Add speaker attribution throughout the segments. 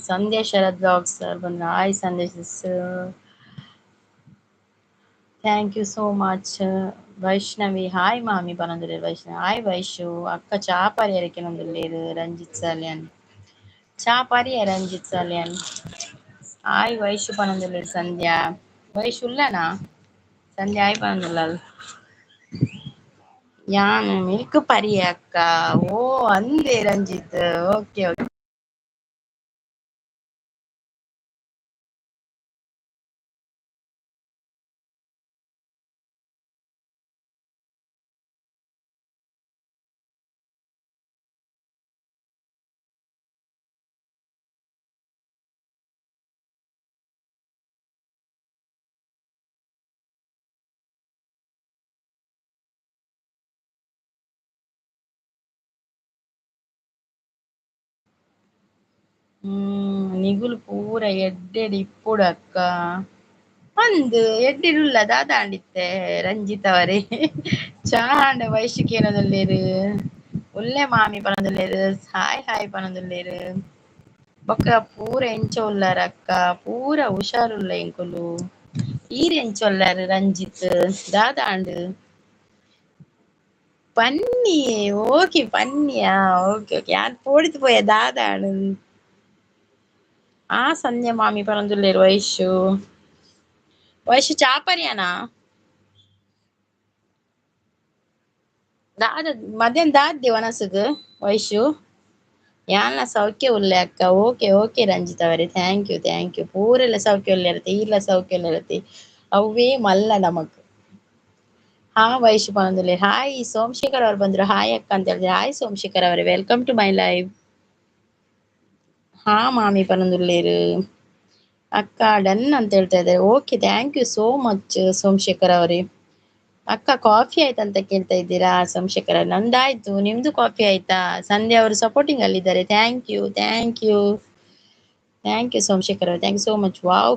Speaker 1: ಸಂಧ್ಯಾ Sharath blogs sir ಬಂದ್ರ hi Sandesh. Thank you so much. Vaishnavi hi మామి పనందులేరు వైష్ణవి హాయ్ వైషు అక్క చాపరి ఎరికినందు లేరు రంజిత్ సల్యాన్ చాపరి రంజిత్ సల్యాన్ హాయ్ వైషు పనందులేరు సంధ్య వైషు ఉల్లనా సంధ్య హాయ్ పనందులాల్ యాన్ మిల్క్ పరి అక్క ఓ అందే రంజిత్ ఓకే ఓకే నిగులు పూర ఎడ్డెడి ఇప్పుడు అక్క ಒಂದು ಎಡ್ಡಿರುಲ್ಲ ದಾದಾಂಡಿತ್ತೆ ರಂಜಿತ್ ಅವರೇ ಚಾಂಡ ವಯಸ್ಸಿಗೆ ಏನದಲ್ಲೇರು ಒಳ್ಳೆ ಮಾಮಿ ಪನದಲ್ಲೇರು ಹಾಯ್ ಹಾಯ್ ಪನದಲ್ಲೇರು ಬೊಕ್ಕ ಪೂರ ಎಂಚ ಉಲ್ಲಾರ ಅಕ್ಕ ಪೂರ ಹುಷಾರುಲ್ಲ ಎಂಕುಲು ಈರ್ ಎಂಚ ಉಲ್ಲಾರು ರಂಜಿತ್ ದಾದಾಂಡ್ ಪನ್ನಿ ಓಕೆ ಪನ್ನಿಯಾ ಓಕೆ ಓಕೆ ಯಾನ್ ಪೋಡಿತು ಪೋಯ ದಾದಾಂಡ್ ಆ ಸಂಧ್ಯಾ ಮಾಮಿ ಪನದಲ್ಲೇರು ವಯಸ್ಸು ವಯಸ್ಸು ಚಾಪರಿಯಾನಾ ದಾದ ಮಧ್ಯಾಹ್ನ ದಾದ್ದೆ ವನಸುಗ್ ವೈಶು ಯಾನ್ಲ ಸೌಖ್ಯ ಉಳ್ಳೆ ಅಕ್ಕ ಓಕೆ ಓಕೆ ರಂಜಿತ್ ಅವರೇ ಥ್ಯಾಂಕ್ ಯು ಪೂರೆಲ್ಲ ಸೌಖ್ಯ ಉಳ್ಳೆ ಇರತ್ತೆ ಈರ್ಲ ಸೌಖ್ಯ ಉಳ್ಳೆ ಇರತ್ತೆ ಅವೇ ಮಲ್ಲ ನಮಕ್ ಹಾ ವೈಶು ಬಂದುಲೆ ಹಾಯ್ ಸೋಮಶೇಖರ್ ಅವ್ರು ಬಂದ್ರು ಹಾಯ್ ಅಕ್ಕ ಅಂತ ಹೇಳಿದ್ರೆ ಹಾಯ್ ಸೋಮಶೇಖರ್ ಅವರೇ ವೆಲ್ಕಮ್ ಟು ಮೈ ಲೈವ್ ಹಾ ಮಾಮಿ ಪನಂದುಲ್ಲೇರು ಅಕ್ಕ ಡನ್ ಅಂತ ಹೇಳ್ತಾ ಇದ್ದಾರೆ okay thank you so much Somashekar ಅವರೇ ಅಕ್ಕ ಕಾಫಿ ಆಯ್ತಂತ ಕೇಳ್ತಾ ಇದ್ದೀರಾ ಸೋಮಶೇಖರ ನಂದಾಯ್ತು ನಿಮ್ದು ಕಾಫಿ ಆಯ್ತಾ ಸಂಧ್ಯಾ ಅವರು ಸಪೋರ್ಟಿಂಗ್ ಅಲ್ಲಿದ್ದಾರೆ thank you Somashekhar thank you so much wow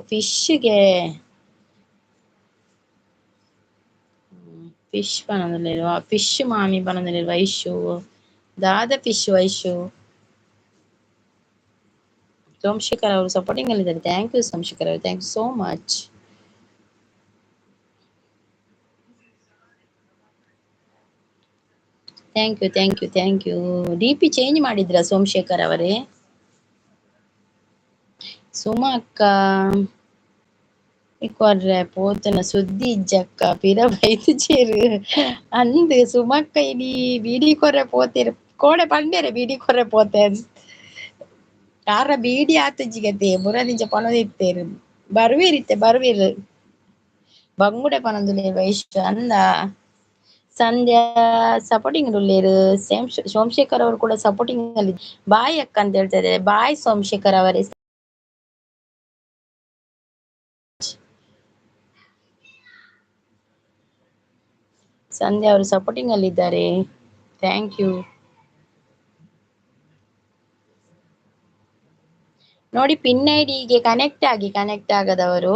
Speaker 1: fish ಬನದಲ್ಲಿರುವ ಫಿಶ್ ಮಾಮಿ ಬನದಲ್ಲಿರುವ ವೈಶು ದಾದ ಫಿಶ್ ವೈಶು ಸೋಮಶೇಖರ್ ಅವರು ಸಪೋರ್ಟಿಂಗ್ ಅಲ್ಲಿದ್ದಾರೆ ಥ್ಯಾಂಕ್ ಯು ಸೋಮಶೇಖರ್ ಅವರು thank you so much thank you D P change ಮಾಡಿದ್ರಾ ಸೋಮಶೇಖರ್ ಅವರೇ ಸುಮಾ ಅಕ್ಕ ಕೊರ್ರೆ ಪೋತನ ಸುದ್ದಿ ಇಜ್ಜಕ್ಕ ಪಿರ ಬೈತು ಚೇರು ಅಂದ್ ಸುಮಕ್ಕ ಇಡೀ ಬೀಡಿ ಕೊರ್ರೆ ಪೋತಿರ್ ಕೋಡೆ ಪಂಡೇರೆ ಬೀಡಿ ಕೊರ್ರೆ ಪೋತೆ ಕಾರ ಬೀಡಿ ಆತಜ್ಜಿಗತೆ ಬುರದಿಂಚ ಪನದಿತ್ತೇರು ಬರ್ವೀರ್ ಬಂಗುಡೆ ಪನೊಂದುಲ್ಲೇರು ವೈಶ್ ಅಂದ ಸಂಧ್ಯಾ ಸಪೋರ್ಟಿಂಗ್ ಉಳ್ಳೇರು ಸೋಮಶೇಖರ್ ಅವರು ಕೂಡ ಸಪೋರ್ಟಿಂಗ್ ಅಲ್ಲಿ ಬಾಯ್ ಅಕ್ಕ ಅಂತ ಹೇಳ್ತಾ ಇದ್ದಾರೆ ಬಾಯ್ ಸೋಮಶೇಖರ್ ಅವರೇ ಸಂಧ್ಯಾ ಅವರು ಸಪೋರ್ಟಿಂಗ್ ಅಲ್ಲಿದ್ದಾರೆ ಥ್ಯಾಂಕ್ ಯು ನೋಡಿ ಪಿನ್ ಐಡಿಗೆ ಕನೆಕ್ಟ್ ಆಗದವರು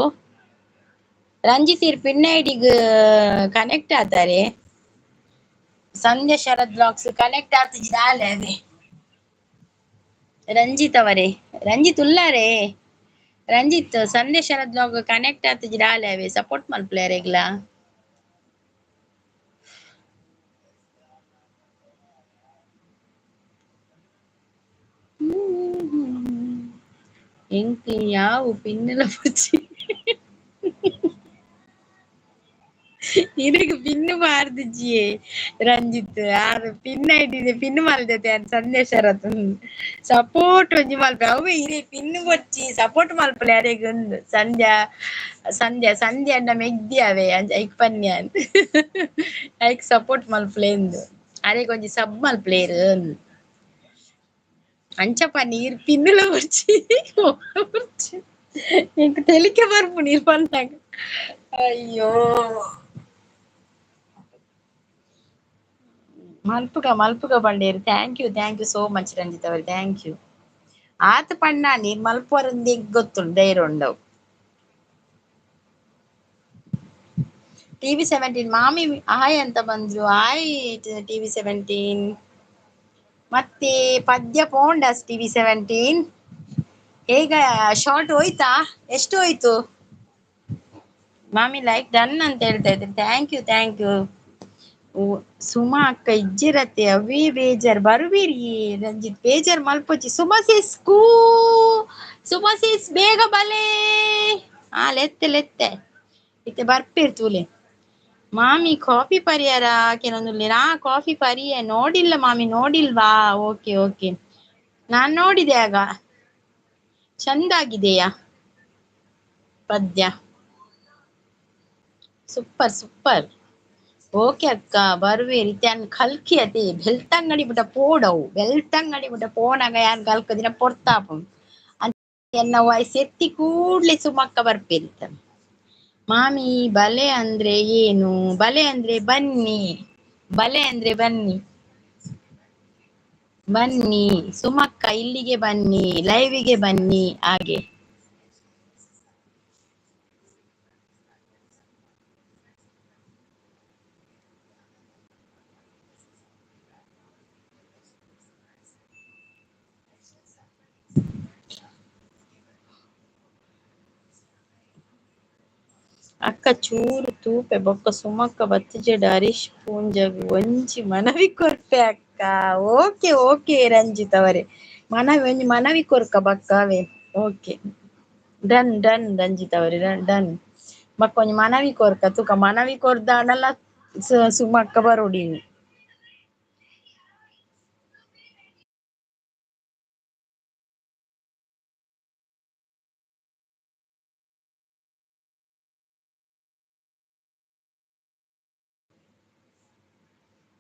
Speaker 1: ರಂಜಿತ್ ಇರ್ ಪಿನ್ ಐಡಿಗೆ ಕನೆಕ್ಟ್ ಆತಾರೆ ಸಂಧ್ಯಾ ಶರತ್ ಬ್ಲಾಗ್ಸ್ ಕನೆಕ್ಟ್ ಆಗ್ತಿದ್ದಾಳೆ ಅದೇ ರಂಜಿತ್ ಅವರೇ ರಂಜಿತ್ ಉಲ್ಲಾರೆ ರಂಜಿತ್ ಸಂಧ್ಯಾ ಶರತ್ ಬ್ಲಾಗ್ ಕನೆಕ್ಟ್ ಆಗ್ತಿದ್ದಾಳೆ ಅವೇ ಸಪೋರ್ಟ್ ಮಲ್ಪ್ಲೇಯರ್ಗ್ಲ ಎಂಕ್ ಯಾವ ಪಿನ್ನೆಲ್ಲ ಪುಚ್ಚಿ ಇದಕ್ಕೆ ಪಿನ್ನು ಮಾರ್ದಿಜ್ಜಿಯೇ ರಂಜಿತ್ ಆರು ಪಿನ್ ಐಟಿದೆ ಪಿನ್ ಮಲ್ದತೆ ಸಂದೇಶರತ್ ಸಪೋರ್ಟ್ ಒಂಜಿ ಮಲ್ಪೆ ಅವೇ ಇರೇ ಪಿನ್ ಬೊಚ್ಚಿ ಸಪೋರ್ಟ್ ಮಲ್ಪಲೆ ಅರೆಗ್ ಉಂದು ಸಂಧ್ಯಾ ಅಂಡ ಮೆಗ್ದಿ ಅವೇ ಐಕ್ ಪನ್ಯ ಅಂತ ಐಕ್ ಸಪೋರ್ಟ್ ಮಲ್ಪಲೆ ಉಂದು ಅರೆಗ್ ಒಂಜಿ ಸಬ್ ಮಲ್ಪಲೇರು ಅಂಚಪ್ಪ ನೀರ್ ಪಿನ್ನುಲ ಬೊಚ್ಚಿ ಇಂಕ್ ತೆಲಿಕೆ ಬರ್ಪು ನೀರ್ ಪನ್ನಾಗ ಅಯ್ಯೋ ಮಲ್ಪುಗ ಬಂಡೇರು thank you so much Ranjit ಅವರು ಥ್ಯಾಂಕ್ ಯು ಆತ ಪಣ್ಣ ನೀರ್ ಮಲ್ಪುವರಂದೆ ಗೊತ್ತುಂಡು ಧೈರ್ಯ ಉಂಡವು TV17 ಮಾಮಿ ಹಾಯ್ ಅಂತ ಬಂದ್ರು ಹಾಯ್ TV17 ಮತ್ತೆ ಪದ್ಯ ಪೋಂಡಸ್ TV17 ಹೇಗ ಶಾರ್ಟ್ ಹೋಯ್ತಾ? ಎಷ್ಟು ಹೋಯ್ತು? ಮಾಮಿ ಲೈಕ್ ಡನ್ ಅಂತ ಹೇಳ್ತಾ ಇದ್ರಿ. Thank you. ಸುಮಾ ಅಕ್ಕ ಇಜ್ಜಿರತ್ತೆ ಅವೇ ಬೇಜಾರ್ ಬರುವಿರಿ ರಂಜಿತ್ ಬೇಜಾರ್ ಮಲ್ಪೊಚ್ಚಿ ಸುಮಸಿಸ್ ಬೇಗ ಬಲೆ ಲೆತ್ತೆ ಇತ್ತೆ ಬರ್ಪಿರ್ತೂಲೆ ಮಾಮಿ ಕಾಫಿ ಪರಿಹಾರ ಕೆಲವೊಂದು ಕಾಫಿ ಪರಿಯ ನೋಡಿಲ್ಲ ಮಾಮಿ ನೋಡಿಲ್ವಾ? ಓಕೆ ನಾನ್ ನೋಡಿದೆ ಆಗ ಚಂದಾಗಿದೆಯಾ ಪದ್ಯ? ಸೂಪರ್. ಓಕೆ ಅಕ್ಕ ಬರುವೇರಿ ತ್ಯಾನ್ ಕಲ್ಕಿ ಅದೇ ಬೆಲ್ತಂಗಡಿ ಬಿಟ್ಟ ಪೋನಾಗ ಯಾನ್ ಕಲ್ಕದಿನ ಪೊರ್ತಾಪು ಎನ್ನ ವಾಯ್ಸ್ ಎತ್ತಿ ಕೂಡ್ಲೆ ಸುಮಕ್ಕ ಬರ್ಪೇರಿತ. ಮಾಮಿ ಬಲೆ ಅಂದ್ರೆ ಏನು? ಬಲೆ ಅಂದ್ರೆ ಬನ್ನಿ ಸುಮಕ್ಕ ಇಲ್ಲಿಗೆ ಬನ್ನಿ, ಲೈವಿಗೆ ಬನ್ನಿ ಹಾಗೆ. ಅಕ್ಕ ಚೂರು ತೂಪೆ ಬೊಕ್ಕ ಸುಮಕ್ಕ ಬತ್ತಿಜೆಡ್ ಹರೀಶ್ ಪೂಂಜಗ್ ಒಂಜಿ ಮನವಿ ಕೊರ್ಪೆ ಅಕ್ಕ. ಓಕೆ ರಂಜಿತ್ ಅವರೇ ಒಂಜಿ ಮನವಿ ಕೊರ್ಕ ಬಕ್ಕವೇ. ಓಕೆ ಡನ್ ರಂಜಿತ್ ಅವರೇ ಡನ್. ಬಕ್ಕ ಒಂಜಿ ಮನವಿ ಕೊರ್ಕ ತುಕ ಮನವಿ ಕೊರ್ದಾಂಡಲ ಸುಮಕ್ಕ ಬರೋಡಿ.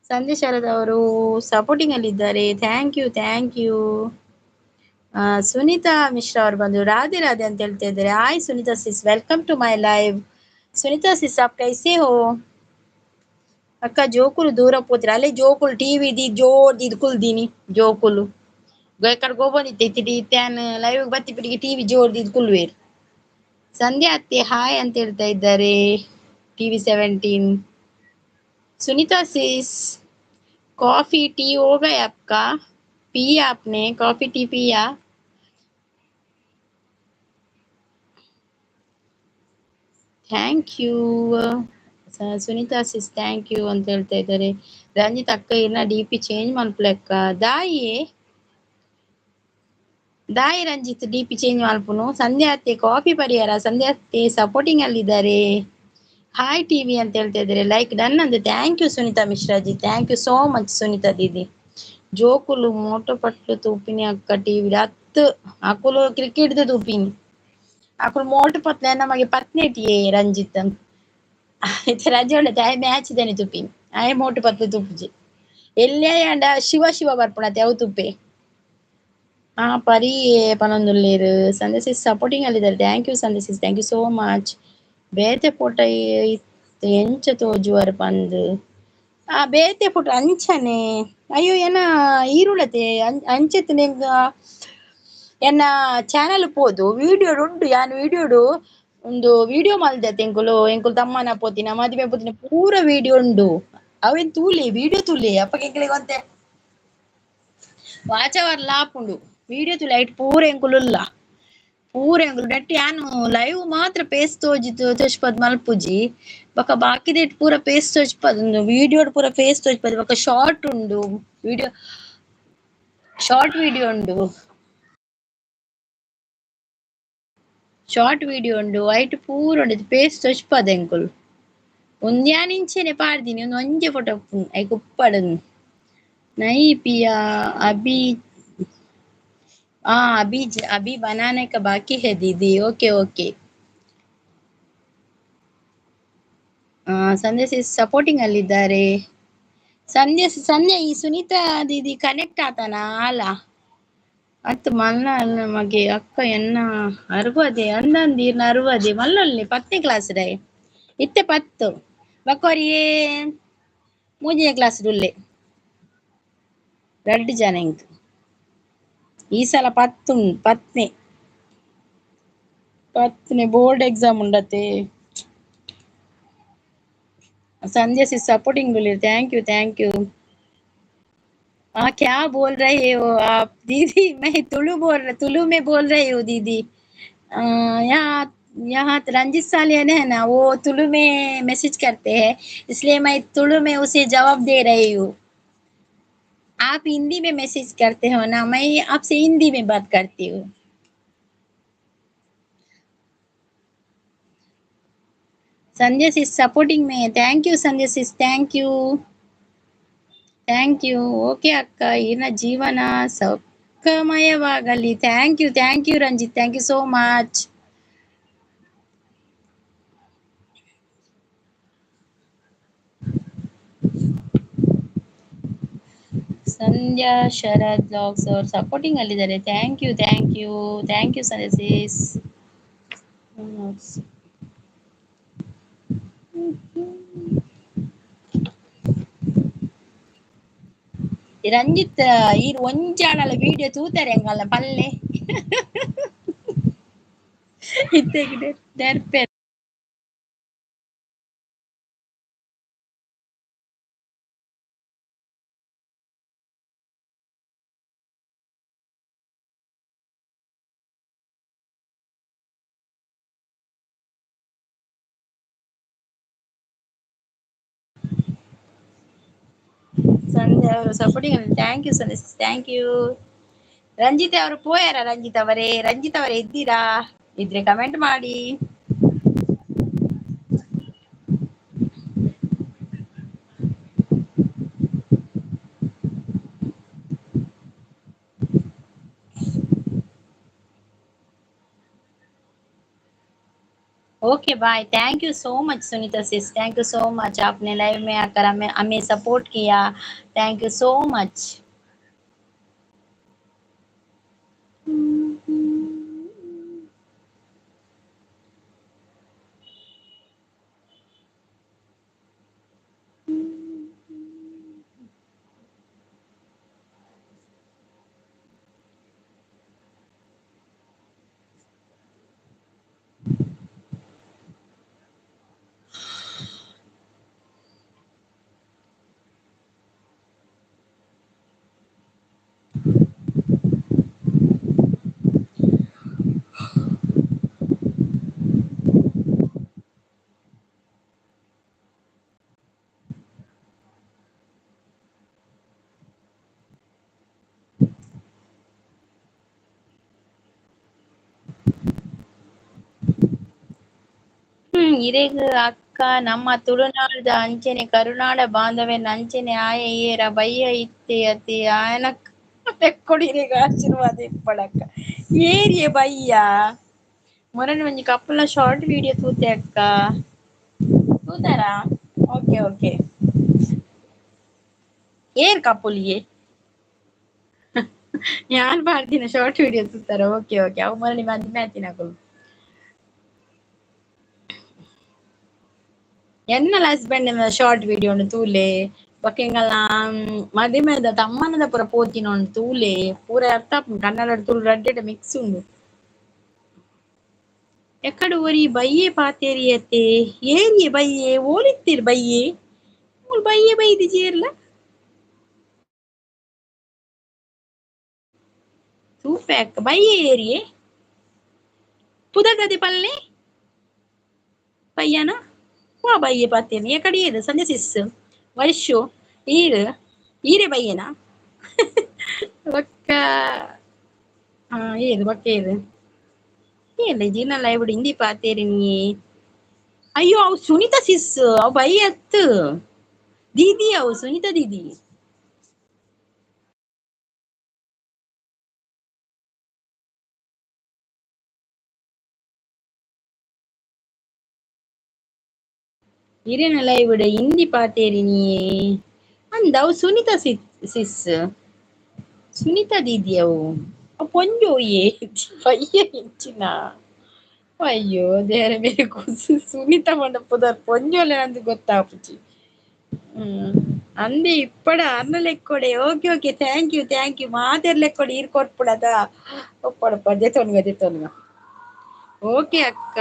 Speaker 1: ಸಂಧ್ಯಾ ಶಾರದ್ ಅವರು ಸಪೋರ್ಟಿಂಗ್ ಅಲ್ಲಿ ಇದ್ದಾರೆ. Thank you. ಸುನೀತಾ ಮಿಶ್ರಾ ಅವರು ಬಂದು ರಾಧೆ ಅಂತ ಹೇಳ್ತಾ ಇದ್ದಾರೆ. Hi Sunita sis, welcome to my live. Sunita sis ಆಪ್ ಕೈಸೆ ಹೋ? ಅಕ್ಕ ಜೋಕುಲು ದೂರ ಪೋತಿರ ಅಲ್ಲೇ ಜೋಕುಲು ಟಿವಿ ದಿ ಜೋರ್ ದಿದ್ ಕುಲ್ದೀನಿ ಜೋಕುಲು ಗೋಯಕಡೆ ಗೋಬಂದಿತ್ತೆ ಇತ್ತಿಡಿ ಟ್ಯಾನ್ ಲೈವ್ ಬತ್ತಿ ಪಿಟಿಗೆ ಟಿವಿ ಜೋರ್ ದಿದ್ ಕುಲ್ವೇರ್. ಸಂಧ್ಯಾ ಅತ್ತೆ ಹಾಯ್ ಅಂತ ಹೇಳ್ತಾ ಇದ್ದಾರೆ. TV 17 Sunita sis coffee tea हो गया आपका? पिया आपने कॉफी टी पिया? Thank you Sunita sis thank you ಅಂತ ಹೇಳ್ತಾ ಇದ್ದಾರೆ. ರಂಜಿತ್ ಅಕ್ಕ ಇನ್ನ ಡಿ.ಪಿ ಚೇಂಜ್ ಮಲ್ಪಲೆಕ್ಕ ದಾಯಿ ರಂಜಿತ್ ಡಿ.ಪಿ ಚೇಂಜ್ ಮಲ್ಪುನು. ಸಂಧ್ಯಾ ಅತ್ತೆ ಕಾಫಿ ಪರಿಹಾರ. ಸಂಧ್ಯಾ ಅತ್ತೆ ಸಪೋರ್ಟಿಂಗ್ ಅಲ್ಲಿದ್ದಾರೆ. ಹಾಯ್ ಟಿವಿ ಅಂತ ಹೇಳ್ತಾ ಇದ್ದಾರೆ. ಲೈಕ್ ಡನ್ ಅಂತ. Thank you Sunita Mishraji, thank you so much Sunita ದೀದಿ. ಜೋಕುಲು ಮೋಟೋ ಪಟ್ಲು ತೂಪಿನಿ ಅಕ್ಕ ಟಿವಿ ಹತ್ತು ಅಕುಲು ಕ್ರಿಕೆಟ್ ತೂಪಿನಿ ಅಕುಲು ಮೋಟು ಪತ್ಲೆ ನಮಗೆ ಪತ್ನೆಟಿಯೇ ರಂಜಿತ್ ರಜೆ ಉಂಡತೆ ಆಯ್ ಮ್ಯಾಚ್ ಇದ್ದಾನೆ ತುಪ್ಪಿನಿ ಆಯ್ ಮೋಟು ಪತ್ಲೆ ತುಪ್ಪುಜಿ ಎಲ್ಲೇ ಅಂಡ ಶಿವ ಬರ್ಪುಣತೆ ಅವು ತುಪ್ಪೆ ಪರಿ ಪನೊಂದುಲ್ಲೇರು. ಸಂಧ್ಯಾ ಸಿಸ್ ಸಪೋರ್ಟಿಂಗ್ ಅಲ್ಲಿದ್ದಾರೆ. Thank you Sandhya sis, thank you so much. ಬೇತೆ ಫೋಟೋ ಎಂಚ ತೋಜುವರ್ ಪಂದ್ ಬೇತೆ ಫೋಟೋ ಅಂಚನೆ ಅಯ್ಯೋ ಏನ ಈರುಳತೆ ಅಂಚೆತ್ ನಿಮ್ಗ ಎನ್ನ ಚಾನಲ್ ಪೋದು ವಿಡಿಯೋ ಉಂಡು ಯಾನ್ ವಿಡಿಯೋಡು ಒಂದು ವಿಡಿಯೋ ಮಲ್ದೆ ಎಂಕುಲು ತಮ್ಮನ ಪೋತಿನ ಮದುವೆ ಪೋತಿನ ಪೂರ ವಿಡಿಯೋ ಉಂಡು ಅವೆನ್ ತೂಲೆ ವಿಡಿಯೋ ತೂಲೆ ಅಪ್ಪಗೆ ಎಂಕ್ಲೆಗ್ ಒಂತೆ ವಾಚವರ್ ಲಾಪುಂಡು ವಿಡಿಯೋ ತೂಲೆ ಐಟ್ ಪೂರ ಎಂಕುಲುಲ್ಲ ಪೂರ ಎಂಕುಲು ನೆಟ್ ಯಾನು ಲೈವ್ ಮಾತ್ರ ಪೇಸ್ ತೋಜ್ಪದ್ ಮಲ್ಪುಜಿ ಬೊಕ ಬಾಕಿದೇಟ್ ಪೂರ ಪೇಸ್ ತೋಜ್ಪದ್ ವಿಡಿಯೋ ಪೂರ ಪೇಸ್ ತೋಜ್ಪದ್ ಬೊಕ ಶಾರ್ಟ್ ಉಂಡು ವಿಡಿಯೋ ಶಾರ್ಟ್ ವಿಡಿಯೋ ಉಂಡು ಐಟ್ ಪೂರ ಉಂಡು ಪೇಸ್ ತೋಜ್ಪದ್ ಎಂಕುಲು ಒಂದ್ಯಾನಿಂಚೆನೆ ಪಾಡ್ದಿನಿ ಒಂಜೆ ಫೋಟೋ ಐಕ್ ಉಪ್ಪಡನ್ ನೈ ಪಿಯಾ अभी बनाने का बाकी है दीदी. ओके ಸಂಧ್ಯಾ ಸಿಸ್ ಸಪೋರ್ಟಿಂಗ್ ಅಲ್ಲಿದ್ದಾರೆ. ಸಂಧ್ಯಾ ಈ ಸುನೀತಾ ದೀದಿ ಕನೆಕ್ಟ್ ಆತನ ಅಲ್ಲ ಅತ್ತು ಮಲ್ಲ ನಮಗೆ ಅಕ್ಕ ಎನ್ನ ಅರುವದೆ ಅಂದಂದೀರ್ನ ಅರುವದೆ ಮಲ್ಲೊಲ್ಲಿ 10ನೇ ಕ್ಲಾಸ್ ಡೈ ಇತ್ತೆ 10 ಬಕೋರಿಯೇ 3ನೇ ಕ್ಲಾಸ್ ಡುಲ್ಲೆ 2 ಜನ ಇಂಕ್ ಈ ಸಲ 10ನೇ ಬೋರ್ಡ್ ಎಕ್ಸಾಮ್ ಉಂಡತೆ. Sandhya sis supporting thank you क्या बोल रहे हो आप दीदी? मैं तुलु में बोल रही हूँ दीदी। यहाँ यहाँ रंजित सालियन है ना, वो तुलु में मैसेज करते हैं, इसलिए मैं तुलु में उसे जवाब दे रही हूँ। आप हिंदी में मैसेज करते हो ना, मैं आपसे हिंदी में बात करती हूँ। संजय सिस सपोर्टिंग में, thank you Sanjay sis, thank you thank you. Okay ಅಕ್ಕ, ಏನ ಜೀವನ ಸುಖಮಯವಾಗಲಿ. Thank you Ranjit, thank you so much. Sandhya Sharad blogs ಅವ್ರು ಸಪೋರ್ಟಿಂಗ್ ಅಲ್ಲಿದ್ದಾರೆ. Thank you Sandhya sis. Ranjit ಈರ್ ಒಂಜಾಣಲ ವಿಡಿಯೋ ತೂತಾರೆ ಹಂಗಲ್ಲ ಪಲ್ಲೆ ಇತ್ತೆಗಿದೆ ನೆರ್ಪೆ. ಸಂಧ್ಯಾ ಅವರು ಸಪೋರ್ಟಿಂಗ್ ಅಲ್ಲಿ, thank you Sandhya sis, thank you. Ranjit ಅವರು ಪೋಯಾರ? ರಂಜಿತ್ ಅವರೇ ಇದ್ದೀರಾ? ಇದ್ರೆ ಕಮೆಂಟ್ ಮಾಡಿ. Okay bye, thank you so much Sunita sis, thank you so much, आपने लाइव में आकर हमें हमें सपोर्ट किया, थैंक यू सो मच. ಇರೇಗ ಅಕ್ಕ ನಮ್ಮ ತುಳುನಾಡದ ಅಂಚೆನೆ ಕರುನಾಡ ಬಾಂಧವ್ಯ ನಂಚೆನೆ ಆಯ ಏರ ಬಯ್ಯ ಇತ್ತೆ ಅತಿ ಆಯನಕ್ ಕೊಡಿರೇಗ ಆಶೀರ್ವಾದ ಇಪ್ಪಳಕ್ಕ ಏರಿಯೆ ಬಯ್ಯ ಮೊರನೆ ಒಂಜಿ ಕಪ್ಪಲ ಶಾರ್ಟ್ ವಿಡಿಯೋ ತೂತೆ ಅಕ್ಕ ತೂತಾರಾ. ಓಕೆ ಓಕೆ, ಏರ್ ಕಪ್ಪುಲಿಗೆ ಯಾನ್ ಮಾಡ್ತೀನಿ ಶಾರ್ಟ್ ವಿಡಿಯೋ ತೂತಾರ. ಓಕೆ ಓಕೆ, ಅವು ಮೊರನೆ ಮದ್ಮೆ ಆತಿನಕುಲು ಎನ್ನಲ ಹಸ್ಬೆಂಡ್ ಶಾರ್ಟ್ ವಿಡಿಯೋ ತೂಲೆ ಬೊಕೆಂಗಲ ಮದಿಮೆದ ತಮ್ಮನದ ಪೂರ ಪೋತಿನ ತೂಲೆ ಪೂರ ಅರ್ಥ ಕನ್ನಡ ತುಳು ರಡ್ಡೆಟ ಮಿಕ್ಸ್ ಉಂಡು. ಎಕ್ಕಡು ಒರಿ ಬಯ್ಯೆ ಪಾತೇರಿಯತ್ತೆ ಏರಿಯೆ ಬಯ್ಯೆ ಓಲಿತ್ತೀರ್ ಬಯ್ಯೆ ಬಯ್ಯೆ ಬೈದಿ ಜೇರ್ಲ ತೂಪೆ ಅಕ್ಕ ಬಯ್ಯೆ ಏರಿಯೆ ಪುದಗದಿ ಪಲ್ಲೆ ಬಯ್ಯನ ವಾ ಬಯ್ಯೆ ಪಾತೇರಿ ಎಕಡೆ ಏರು ಸಂಜೆ ಸಿಸ್ ವರ್ಷು ಈರು ಈರೆ ಬಯ್ಯನ ಒಕ್ಕ ಏರು ಬೊಕ್ಕ ಏರು ಏನ್ಲ ಜೀರ್ನಲ ಎಬಿಡು ಹಿಂದಿ ಪಾತೇರಿ ನೀ. ಅಯ್ಯೋ ಅವು ಸುನೀತಾ ಸಿಸ್ ಅವು ಬಯ್ಯ ಅತ್ತು ದೀದಿ, ಅವು ಸುನೀತಾ ದೀದಿ. ಇರೇನಲ್ಲ ಇವಿಡ ಹಿಂದಿ ಪಾತೇರಿ ನೀ ಅಂದ ಅವು ಸುನೀತಾ ಸಿಸ್ ಸುನೀತಾ ದೀದಿ ಅವು ಪೊಂಜೋಯೆ ಬಯ್ಯ ಹೆಚ್ಚಿನ. ಅಯ್ಯೋ ದೇವರೇ ಮೇರೆ ಸುನೀತಾ ಮಂಡಪದ ಪೊಂಜೋಲೆ ಅಂದು ಗೊತ್ತಾಪುಜಿ. ಅಂದೆ ಇಪ್ಪಡ ಅರ್ನ ಲೆಕ್ಕೊಡೆ. ಓಕೆ ಓಕೆ, ಥ್ಯಾಂಕ್ ಯು ಮಾತೆರ್ ಲೆಕ್ಕೊಡೆ ಈರ್ ಕೊರ್ಪುಡದ ಒಪ್ಪಡಪ್ಪ ಜೆತೊನ್ಗ. ಓಕೆ ಅಕ್ಕ.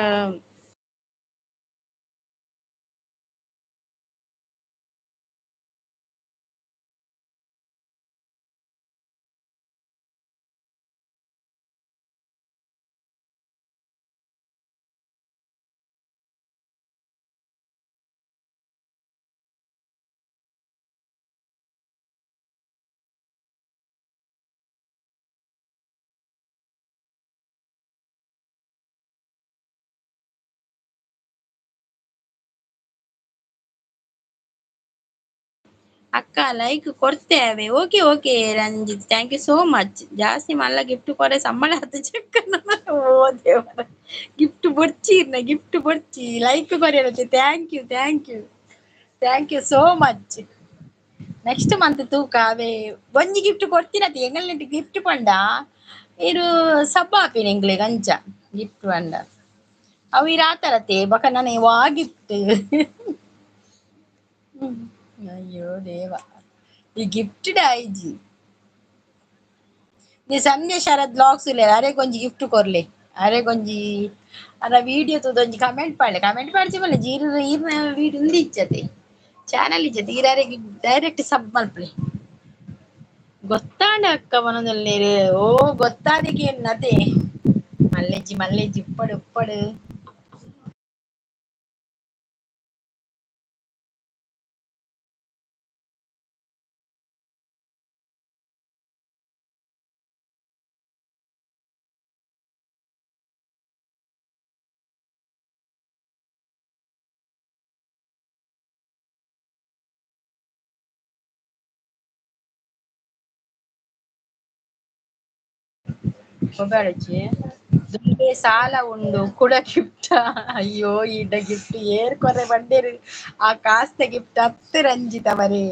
Speaker 1: ಅಕ್ಕ ಲೈಕ್ ಕೊಡ್ತೇವೆ. Okay okay Ranjit, thank you so much. ಜಾಸ್ತಿ ಮಲ್ಲ ಗಿಫ್ಟ್ ಕೊರೆ ಸಂಬಳ ಹತ್ತು ಚೆಕ್. ಓ ದೇವರ, ಗಿಫ್ಟ್ ಬೊಡ್ಚೀರ್ನ ಗಿಫ್ಟ್ ಬೊಡ್ಚಿ ಲೈಕ್ ಕೊರಿಯರತ್ತೆ. Thank you thank you thank you so much. Next month ತೂಕಾವೆ ಒಂಜಿ ಗಿಫ್ಟ್ ಕೊಡ್ತೀರತಿ ಎಂಗಲ್ ಗಿಫ್ಟ್ ಪಂಡ ಇರು ಸಬ್ಬ ಆಪಿನ ಎಂಗ್ಲಿಗೆ ಅಂಚ ಗಿಫ್ಟ್ ಪಂಡ ಅವು ಇರಾತರತೆ ಬಕ ನನಗೆ ವಾ ಗಿಫ್ಟ್. ಅಯ್ಯೋ ದೇವ, ಈ ಗಿಫ್ಟ್ ಐಜಿ ನೀ ಸಂಜೆ ಶರದ್ ಬ್ಲಾಗ್ಸ್ ಇಲ್ಲ ಅರೆ ಕೊಂಜಿ ಗಿಫ್ಟ್ ಕೊರ್ಲೆ, ಅರೆ ಕೊಂಜಿ ಅದ ವಿಡಿಯೋ ತೂದೊಂಜಿ ಕಮೆಂಟ್ ಪಾಡ್ಸಿ ಬಲ್ಲ ಜೀರು ಈರ್ನ ವಿಡಿಯೋ ಉಂದು ಇಚ್ಚತೆ ಚಾನಲ್ ಇಚ್ಚತೆ ಈರಾರೆ ಡೈರೆಕ್ಟ್ ಸಬ್ ಮಲ್ಪಲೆ ಗೊತ್ತಾಂಡ ಅಕ್ಕ ಮನದಲ್ಲಿ. ಓ ಗೊತ್ತಾದಕ್ಕೆ ನತೆ ಮಲ್ಲೆಜ್ಜಿ ಮಲ್ಲೆಜ್ಜಿ ಉಪ್ಪಡು ಉಪ್ಪಡು. ಒಬ್ಬಳಚ್ಚಿ ದುಡ್ಡೇ ಸಾಲ ಉಂಡು ಕೂಡ ಗಿಫ್ಟ. ಅಯ್ಯೋ ಇಡ ಗಿಫ್ಟ್ ಏರ್ ಕೊರೆ ಬಂಡೇರು ಆ ಕಾಸ್ತ ಗಿಫ್ಟ್ ಹತ್ತು ರಂಜಿತ ಮರೇ.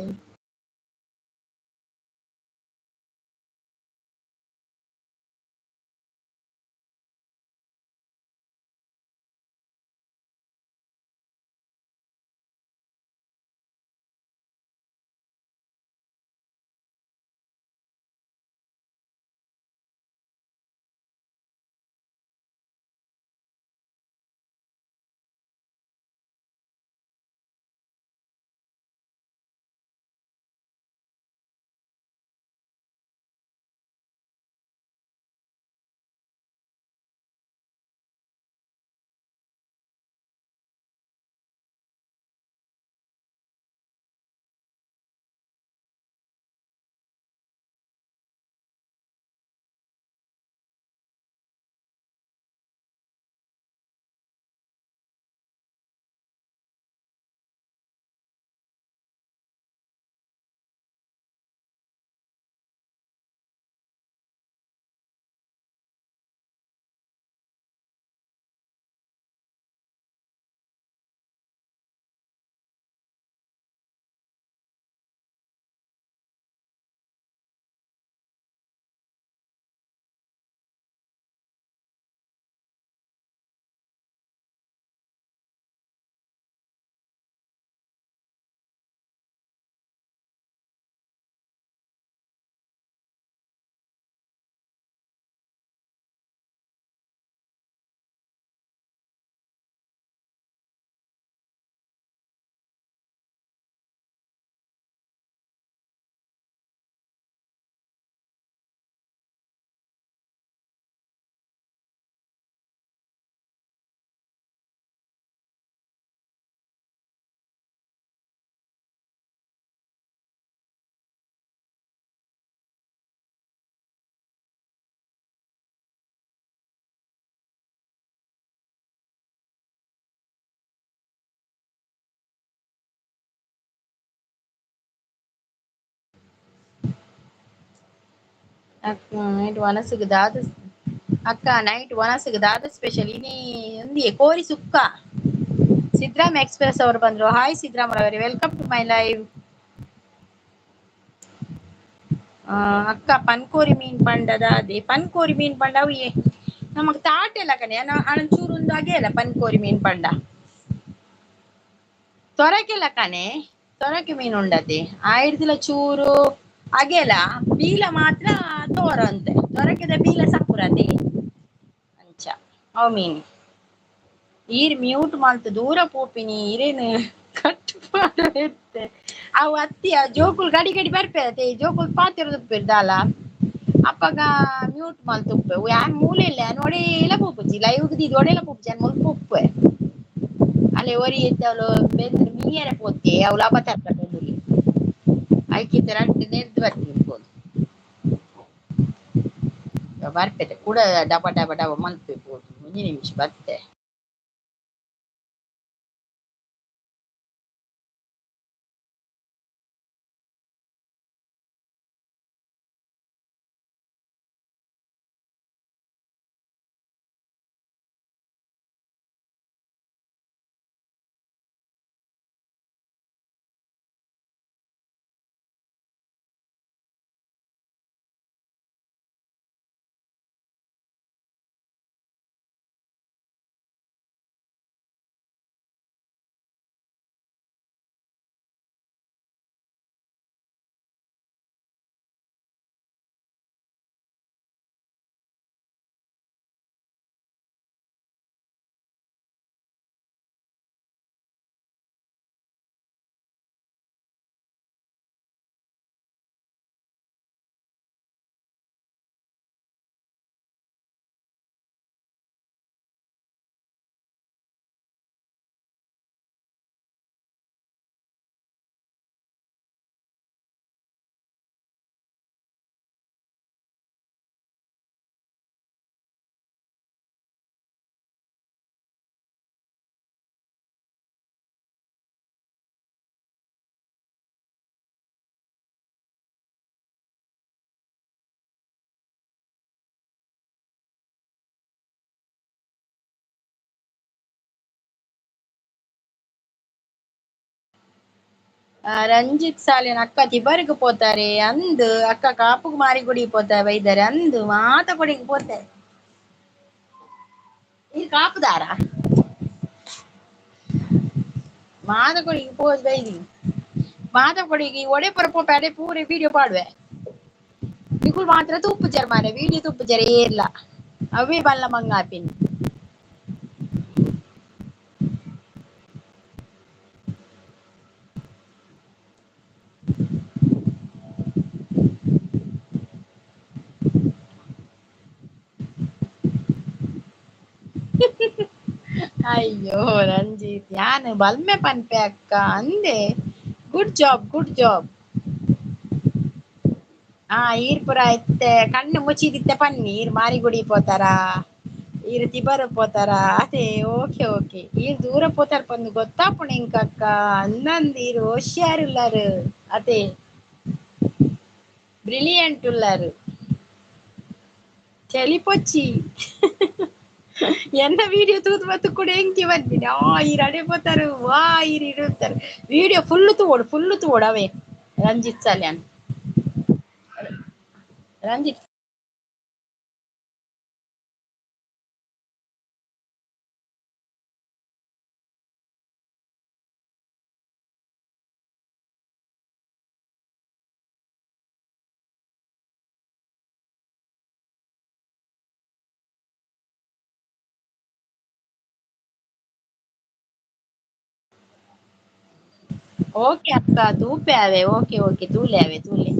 Speaker 1: ನೈಟ್ ವನಸುಗೆ ದಾದ ಅಕ್ಕ ನೈಟ್ ವನಸುಗೆ ದಾದ ಸ್ಪೆಷಲ್ ಇನಿ ಒಂದಿಯೇ ಕೋರಿ ಸುಕ್ಕ. ಸಿದ್ರಾಮ್ ಎಕ್ಸ್‌ಪ್ರೆಸ್ ಅವರು ಬಂದ್ರು. ಹಾಯ್ ಸಿದ್ರಾಮ್ ಅವರೇ, ವೆಲ್ಕಮ್ ಟು ಮೈ ಲೈವ್. ಅಕ್ಕ ಪನ್ಕೋರಿ ಮೀನ್ ಪಂಡದ ಅದೇ ಪನ್ಕೋರಿ ಮೀನ್ ಪಂಡ ಅವು ನಮಗ್ ತಾಟೆಲ್ಲ ಕಣೆ ಅಣಚೂರು ಒಂದು ಅಗೆ ಅಲ್ಲ ಪನ್ಕೋರಿ ಮೀನ್ ಪಂಡ ತೊರಕೆಲ್ಲ ಕಣೆ. ತೊರಕೆ ಮೀನು ಉಂಡತೆ ಆ ಹಿಡ್ದಿಲ ಚೂರು ಅಗೆಲ ಬೀಲ ಮಾತ್ರ ತೋರ ಅಂತೆ ತೊರಕೆದ ಬೀಲ ಸಪುರತೆ ಅಂಚ ಅವ್ ಮೀನು ಈರ್ ಮ್ಯೂಟ್ ಮಾಲ್ತು ದೂರ ಪೋಪಿನಿ ಇರೇನು ಕಟ್ಟು ಇತ್ತೆ ಅವು ಅತ್ತಿ ಜೋಕುಲು ಗಡಿ ಗಡಿ ಬರ್ಪೆರತೆ ಜೋಕುಲು ಪಾತಿರದುಪ್ಪೆರ್ ಅಪ್ಪಗ ಮ್ಯೂಟ್ ಮಾಲ್ತುಪ್ಪೆ ಯಾನ್ ಮೂಲೆ ಇಲ್ಲ ಒಡೆಯಲ ಪೋಪುಜಿ ಲೈವ್ ದಿ ಒಡೆಯಲ ಪೋಪುಜಿ ಅನ್ ಮುಲ್ಪ ಉಪ್ಪೆ ಅಲೆ ಒರಿ ಎತ್ತವಳು ಬೆಂದ್ರೆ ಮೀಯರೆ ಪೋತೆ ಅವಳು ಅಬತಾರ ಕಟ್ಟೋದು ಐಕಿತ ರಂಟು ನೆರ್ದು ಬರ್ತಿರ್ಬೋದು ಬರ್ಪೆತೆ ಕೂಡ ಡಬ ಡಬ ಡಬ ಮಲ್ಪೆಬೋದು ಮುಂದಿನ ನಿಮಿಷ ಬತ್ತೆ. ರಂಜಿತ್ ಸಾಲಿನ ಅಕ್ಕ ತಿಬರ್ಗ್ ಪೋತಾರೆ ಅಂದು ಅಕ್ಕ ಕಾಪುಗ್ ಮಾರಿಗುಡಿ ಪೋತ ಬೈದರೆ ಅಂದು ಮಾತ ಕೊಡಿಗೆ ಪೋತೆ ಇದು ಕಾಪುದಾರ ಮಾತ ಕೊಡಿಗೆ ಪೋಸ್ ಬೈದಿ ಮಾತ ಕೊಡಿಗೆ ಒಡೆ ಪುರ ಪೋಪೆ ಅಡೆ ಪೂರೆ ವಿಡಿಯೋ ಪಾಡುವೆ ನಿಕುಲ್ ಮಾತ್ರ ತುಪ್ಪು ಜರ ಮಾರೆ ವಿಡಿಯೋ ತುಪ್ಪು ಜರ ಏರ್ಲ ಅವೇ ಬಲ್ಲ ಮಂಗಾಪಿನಿ ಅಯ್ಯೋ ರಂಜಿತ್ ಯಾನ್ ಬಲ್ಮೆ ಪನ್ಪೆ ಅಕ್ಕ ಅಂದೆ ಗುಡ್ ಜಾಬ್ ಗುಡ್ ಜಾಬ್ ಈರ್ ಪುರ ಇತ್ತೆ ಕಣ್ಣು ಮುಚ್ಚಿದಿತ್ತೆ ಪನ್ನಿ ಈರ್ ಮಾರಿಗುಡಿ ಪೋತಾರ ಈರ್ ತಿಬರ್ ಪೋತಾರ ಅದೇ ಓಕೆ ಓಕೆ ಈರ್ ದೂರ ಪೋತಾರ ಪಂದ್ ಗೊತ್ತಾಪುಂಡು ಎಂಕ್ ಅಕ್ಕ ಅಂದಂದ್ ಈರ್ ಹೋಶಿಯಾರ್ ಉಲ್ಲಾರ್ ಅದೇ ಬ್ರಿಲಿಯಂಟ್ ಉಲ್ಲಾರ್ ಚಲಿಪೊಚ್ಚಿ ಎನ್ನ ವಿಡಿಯೋ ತೂದು ಬತ್ತು ಕೂಡ ಎಂಕಿ ಬಂದಿನಿ ಈರ್ ಅಡೆ ಪೋತಾರ ವಾ ಈರ್ ಇರುತ್ತಾರ ವಿಡಿಯೋ ಫುಲ್ಲು ತೂವೋಡು ಅವೇ ರಂಜಿತ್ ಸಾಲ್ಯಾನ್ ರಂಜಿತ್ ಓಕೆ ಅಕ್ಕ ತೂಪೆ ಆವೆ ಓಕೆ ಓಕೆ ತೂಲೆ ಆವೆ ತೂಲೆ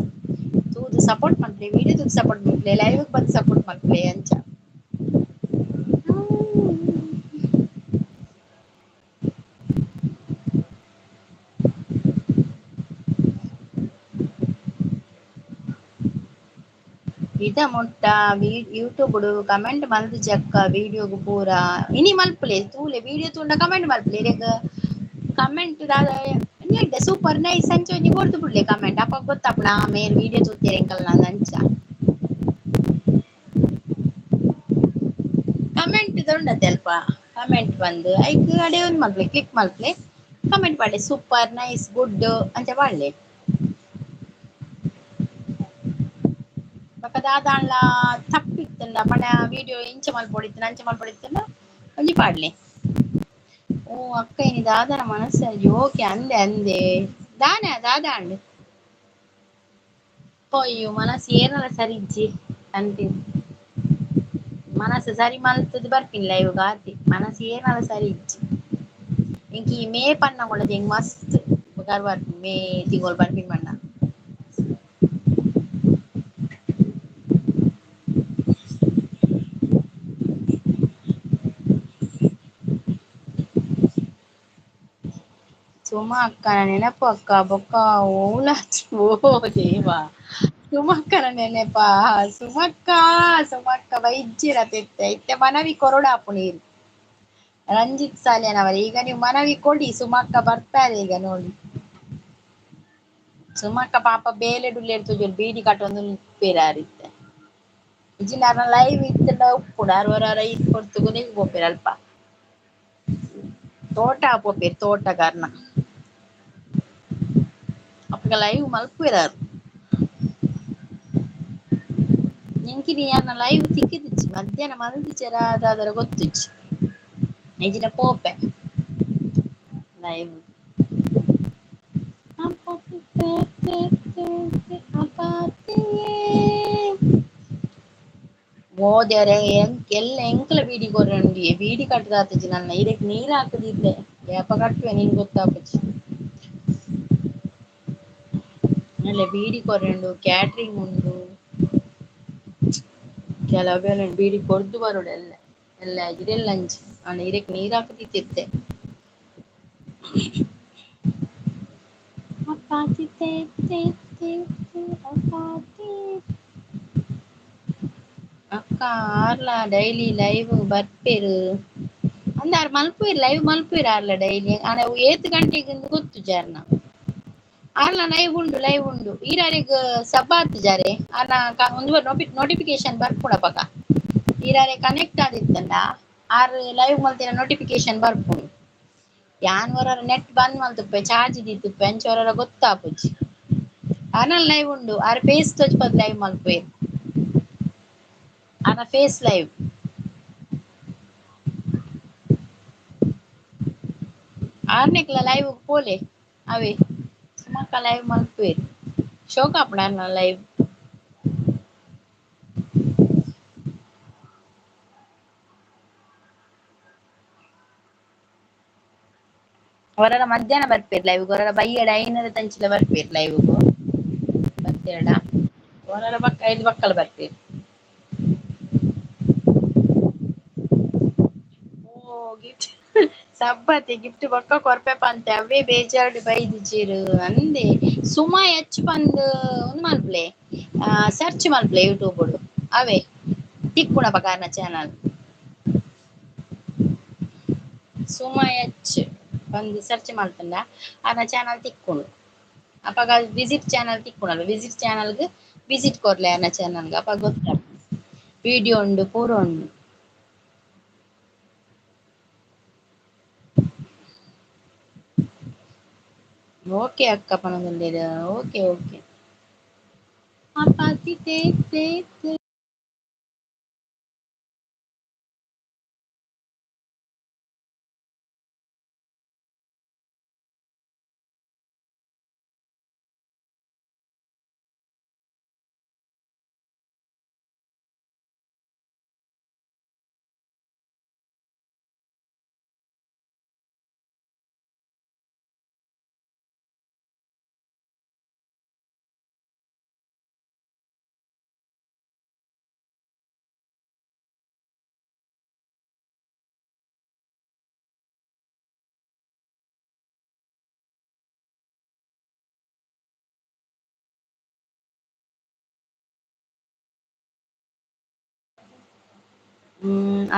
Speaker 1: ತೂದು ಸಪೋರ್ಟ್ ಮಲ್ಪಲೆ ವಿಡಿಯೋ ತೂದು ಸಪೋರ್ಟ್ ಮಲ್ಪಲೆ ಲೈವ್ ಬಂದು ಸಪೋರ್ಟ್ ಮಲ್ಪಲೆ ಅಂಚ ಇದ ಮುಟ್ಟ ಯೂಟ್ಯೂಬ್ ಕಮೆಂಟ್ ಮಲ್ತ್ ಜಕ್ಕ ವಿಡಿಯೋಗು ಪೂರ ಇನಿ ಮಲ್ಪಲೆ ತೂಲೆ ವಿಡಿಯೋ ತೂಂಡ ಕಮೆಂಟ್ ಮಲ್ಪಲೆ ಇರೆಗ್ ಕಮೆಂಟ್ ದಾದ ಸೂಪರ್ ನೈಸ್ ಅಂಚ ಒಂಜಿ ಕೊರ್ದು ಬಿಡ್ಲೆ ಕಮೆಂಟ್ ಅಪ್ಪ ಗೊತ್ತಾಪುನ ಮೇರ್ ವಿಡಿಯೋ ತೂತೆರ್ ಎಂಕಲ್ನ ಅಂಚ ಕಮೆಂಟ್ ದೊಂಡತೆ ಅಲ್ಪ ಕಮೆಂಟ್ ಬಂದು ಐಕ್ ಅಡೆ ಒಂದ್ ಮಲ್ಪಲೆ ಕ್ಲಿಕ್ ಮಲ್ಪಲೆ ಕಮೆಂಟ್ ಪಾಡ್ಲೆ ಸೂಪರ್ ನೈಸ್ ಗುಡ್ ಅಂಚ ಪಾಡ್ಲೆ ಬೊಕ ದಾದಾಂಡ್ಲ ತಪ್ಪಿತ್ತಂಡ ಪಂಡ ವಿಡಿಯೋ ಇಂಚ ಮಲ್ಪೊಡಿತ್ತಂಡ ಅಂಚ ಮಲ್ಪೊಡಿತ್ತಂಡ ಒಂಜಿ ಪಾಡ್ಲೆ ಓ ಅಕ್ಕ ಇನಿ ದಾದನ ಮನಸ್ಸಲ್ಲಿ ಓಕೆ ಅಂದೆ ಅಂದೆ ದಾನೆ ದಾದಾಂಡ್ ಅಯ್ಯೋ ಮನಸ್ಸು ಏನಲ ಸರಿ ಇಜ್ಜಿ ಅಂತಿನ್ ಮನಸ್ಸು ಸರಿ ಮಲ್ತುದು ಬರ್ಪಿನ್ ಲೈವ್‌ಗ ಆತೆ ಮನಸ್ಸು ಏನಲ ಸರಿ ಇಜ್ಜಿ ಎಂಕಿ ಮೇ ಪನ್ನಗುಳದ ಎಂಕ್ ಮಸ್ತ್ ಪುದರ್ ಬರ್ಪಿನ್ ಮೇ ತಿಂಗೊಳು ಬರ್ಪಿನ್ ಪಂಡ ಸುಮಾ ಅಕ್ಕನ ನೆನಪು ಅಕ್ಕ ಬೊಕ್ಕ ಓಲ ಓ ದೇವ ಸುಮಕ್ಕನ ನೆನೆಪ ಸುಮಕ್ಕ ಬೈಜ್ಜಿರತೆತ್ತೆ ಇತ್ತೆ ಮನವಿ ಕೊರೊಡಾಪುಂಡು ಈರು ರಂಜಿತ್ ಸಾಲಿಯನ್ ಅವರೇ ಈಗ ನೀವು ಮನವಿ ಕೊಡಿ ಸುಮಕ್ಕ ಬರ್ತಾರೆ ಈಗ ನೋಡಿ ಸುಮಕ್ಕ ಪಾಪ ಬೇಲೆಡುಲ್ಲೇರ್ ತೂಜೊಡು ಬೀಡಿ ಕಟೊಂದು ಉಪ್ಪೇರಾರ್ ಇತ್ತೆ ಇಜಿಂಡ ಲೈವ್ ಇತ್ತ್ಂಡ ಉಪ್ಪುಂಡು ಅರ್ವರ ಐತ್ ಕೊರ್ತು ಪೋಪೆರ್ ಅಲ್ಪ ತೋಟ ಪೋಪೆರ್ ತೋಟ ಕಾರ್ನ ಅಪಗ ಲೈವ್ ಮಲ್ಪುವೆರಾರ್ ಎಂಕಿನಿ ಯಾನ ಲೈವ್ ತಿಕ್ಕಿದಿಜಿ ಮಧ್ಯಾಹ್ನ ಮಲ್ತಿಜೆರ ದಾದರ ಗೊತ್ತಿಜ್ಜಿ ಎಂಚಿನ ಪೋಪೆ ಲೈವ್ ಓ ದೇವ್ರೆ ಎಲ್ಲ ಎಂಕುಲ ಬೀಡಿ ಕೊರ್ರೆ ಬೀಡಿ ಕಟ್ಟುದಾತಿಜಿ ನನ್ನ ಇರೆಗ್ ನೀರ್ ಹಾಕುದಿದ್ದೆ ಏಪ ಕಟ್ಟುವೆ ನಿನ್ ಗೊತ್ತಾಪುಜಿ ಅಲ್ಲ ಬೀಡಿ ಕೊರ್ರೆಂಡು ಕ್ಯಾಟ್ರಿಂಗ್ ಉಂಡು ಕೆಲವು ಬೀಡಿ ಕೊರ್ದು ಬರೊಡು ಎಲ್ಲ ಇರೆಲ್ಲಂಚಿ ಆಂಡ ಇರೆಗ್ ನೀರ್ ಹಾಕುದಿತ್ತೆತ್ತೆ ಅಕ್ಕ ಆರ್ಲ ಡೈಲಿ ಲೈವ್ ಬರ್ಪೆರ್ ಅಂದಾರ್ ಮಲ್ಪುವೆರ್ ಲೈವ್ ಮಲ್ಪುವೆರ್ ಆರ್ಲ ಡೈಲಿ ಆಂಡ ಏತ್ ಗಂಟೆಗ್ ಗೊತ್ತು ಜಾರ್ನ ಆರ್ಲ ಲೈವ್ ಉಂಡು ಈರಾರೆಗ್ ಸಬ್ಬ ಆತ್ ಜಾರೆ ಆರ್ನ ಒಂದುವ ನೋಟಿಫಿಕೇಶನ್ ಬರ್ಪುಂಡು ಈರಾರೆ ಕನೆಕ್ಟ್ ಆದಿತ್ತಂಡ ಆರ್ ಲೈವ್ ಮಲ್ತಿನ ನೋಟಿಫಿಕೇಶನ್ ಬರ್ಪುಂಡು ಯಾನ್ ಹೊರರ ನೆಟ್ ಬಂದ್ ಮಲ್ತುಪ್ಪೆ ಚಾರ್ಜ್ ದೀತುಪ್ಪೆ ಅಂಚ ಹೊರರ ಗೊತ್ತಾಪುಜಿ ಅನಲ್ ಲೈವ್ ಉಂಡು ಆರ್ ಫೇಸ್ ತೋಜ್ಪದ್ ಲೈವ್ ಮಲ್ಪುವೆ ಅನ ಫೇಸ್ ಲೈವ್ ಆರ್ನಿಕ್ಲ ಲೈವ್ ಪೋಲೆ ಅವೇ ಸುಮಕ್ಕ ಲೈವ್ ಮಲ್ಪುವೆ ಶೋಕಾಪುಂಡ ಲೈವ್ ಹೊರರ ಮಧ್ಯಾಹ್ನ ಬರ್ಪೇರ್ ಲೈವ್ ಹೊರರ ಬೈಯಡ ಐನರ ತಂಚಿಲ ಬರ್ಪೇರ್ ಲೈವ್ ಬರ್ಪೇರಡ ಹೊರರ ಪಕ್ಕ ಐದು ಪಕ್ಕಲ ಬರ್ಪೇರ್ ಓ ಗಿಫ್ಟ್ ಸಬ್ಬತಿ ಗಿಫ್ಟ್ ಬೊಕ್ಕ ಕೊರ್ಪೆ ಪಂತೆ ಅವೇ ಬೇಜಾರ್ಡ್ ಬೈದಿಜೆರ್ ಅಂದೆ ಸುಮ ಹೆಚ್ಚ ಪಂದ್ ಒಂದ್ ಮಲ್ಪಲೆ ಸರ್ಚ್ ಮಲ್ಪಲೆ ಯೂಟ್ಯೂಬ್ ಅವೇ ತಿಕ್ಕುಣ ಪಕಾರ್ನ ಚಾನಲ್ ಸುಮ ಎಚ್ ಬಂದು ಸರ್ಚ್ ಮಾಡ್ತಂಡ ಆನ ಚಾನಲ್ ತಿಕ್ಕುಂಡು ಅಪಗ ವಿಸಿಟ್ ಚಾನಲ್ ತಿಕ್ಕುಂಡು ವಿಸಿಟ್ ಚಾನಲ್ಗ್ ವಿಸಿಟ್ ಕೊರ್ಲೆ ಆನ ಚಾನಲ್ಗ ಅಪಗ ಗೊತ್ತ ವಿಡಿಯೋ ಉಂಡು ಪೂರ ಉಂಡು ಓಕೆ ಅಕ್ಕ ಪನಗೊಂಡಿರ ಓಕೆ ಓಕೆ ಅಪಾತಿ ತೇಕ್ ತೇಕ್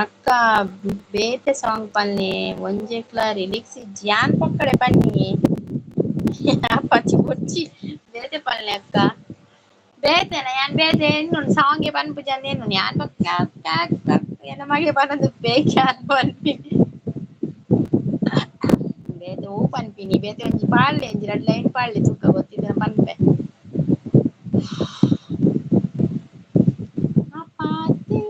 Speaker 1: ಅಕ್ಕ ಬೇತೆ ಸಾಂಗ್ ಪನ್ನೆ ಒಂಜೆಕ್ಲ ರಿಲಿಕ್ಸ್ ಜ್ಯಾನ್ ಪಕ್ಕಡೆ ಪನ್ನಿ ಪಚ್ಚಿ ಪೊಚ್ಚಿ ಬೇತೆ ಪನ್ಲೆ ಅಕ್ಕ ಬೇತೆನ ಯಾನ್ ಬೇತೆ ಎನ್ನುನ್ ಸಾಂಗೆ ಪನ್ಪುಜಂದ ಎನ್ನುನ್ ಯಾನ್ ಪಕ್ಕ ಎನ್ನ ಮಗೆ ಪನದು ಬೇಕ್ಯಾನ್ ಪನ್ಪಿ ಬೇತೆ ಓ ಪನ್ಪಿನಿ ಬೇತೆ ಒಂಜಿ ಪಾಡ್ಲೆ ಒಂಜಿ ರಡ್ಡ್ ಲೈನ್ ಪಾಡ್ಲೆ ತುಕ್ಕ ಗೊತ್ತಿದ್ದ ಪನ್ಪೆ ಅಪಾತಿ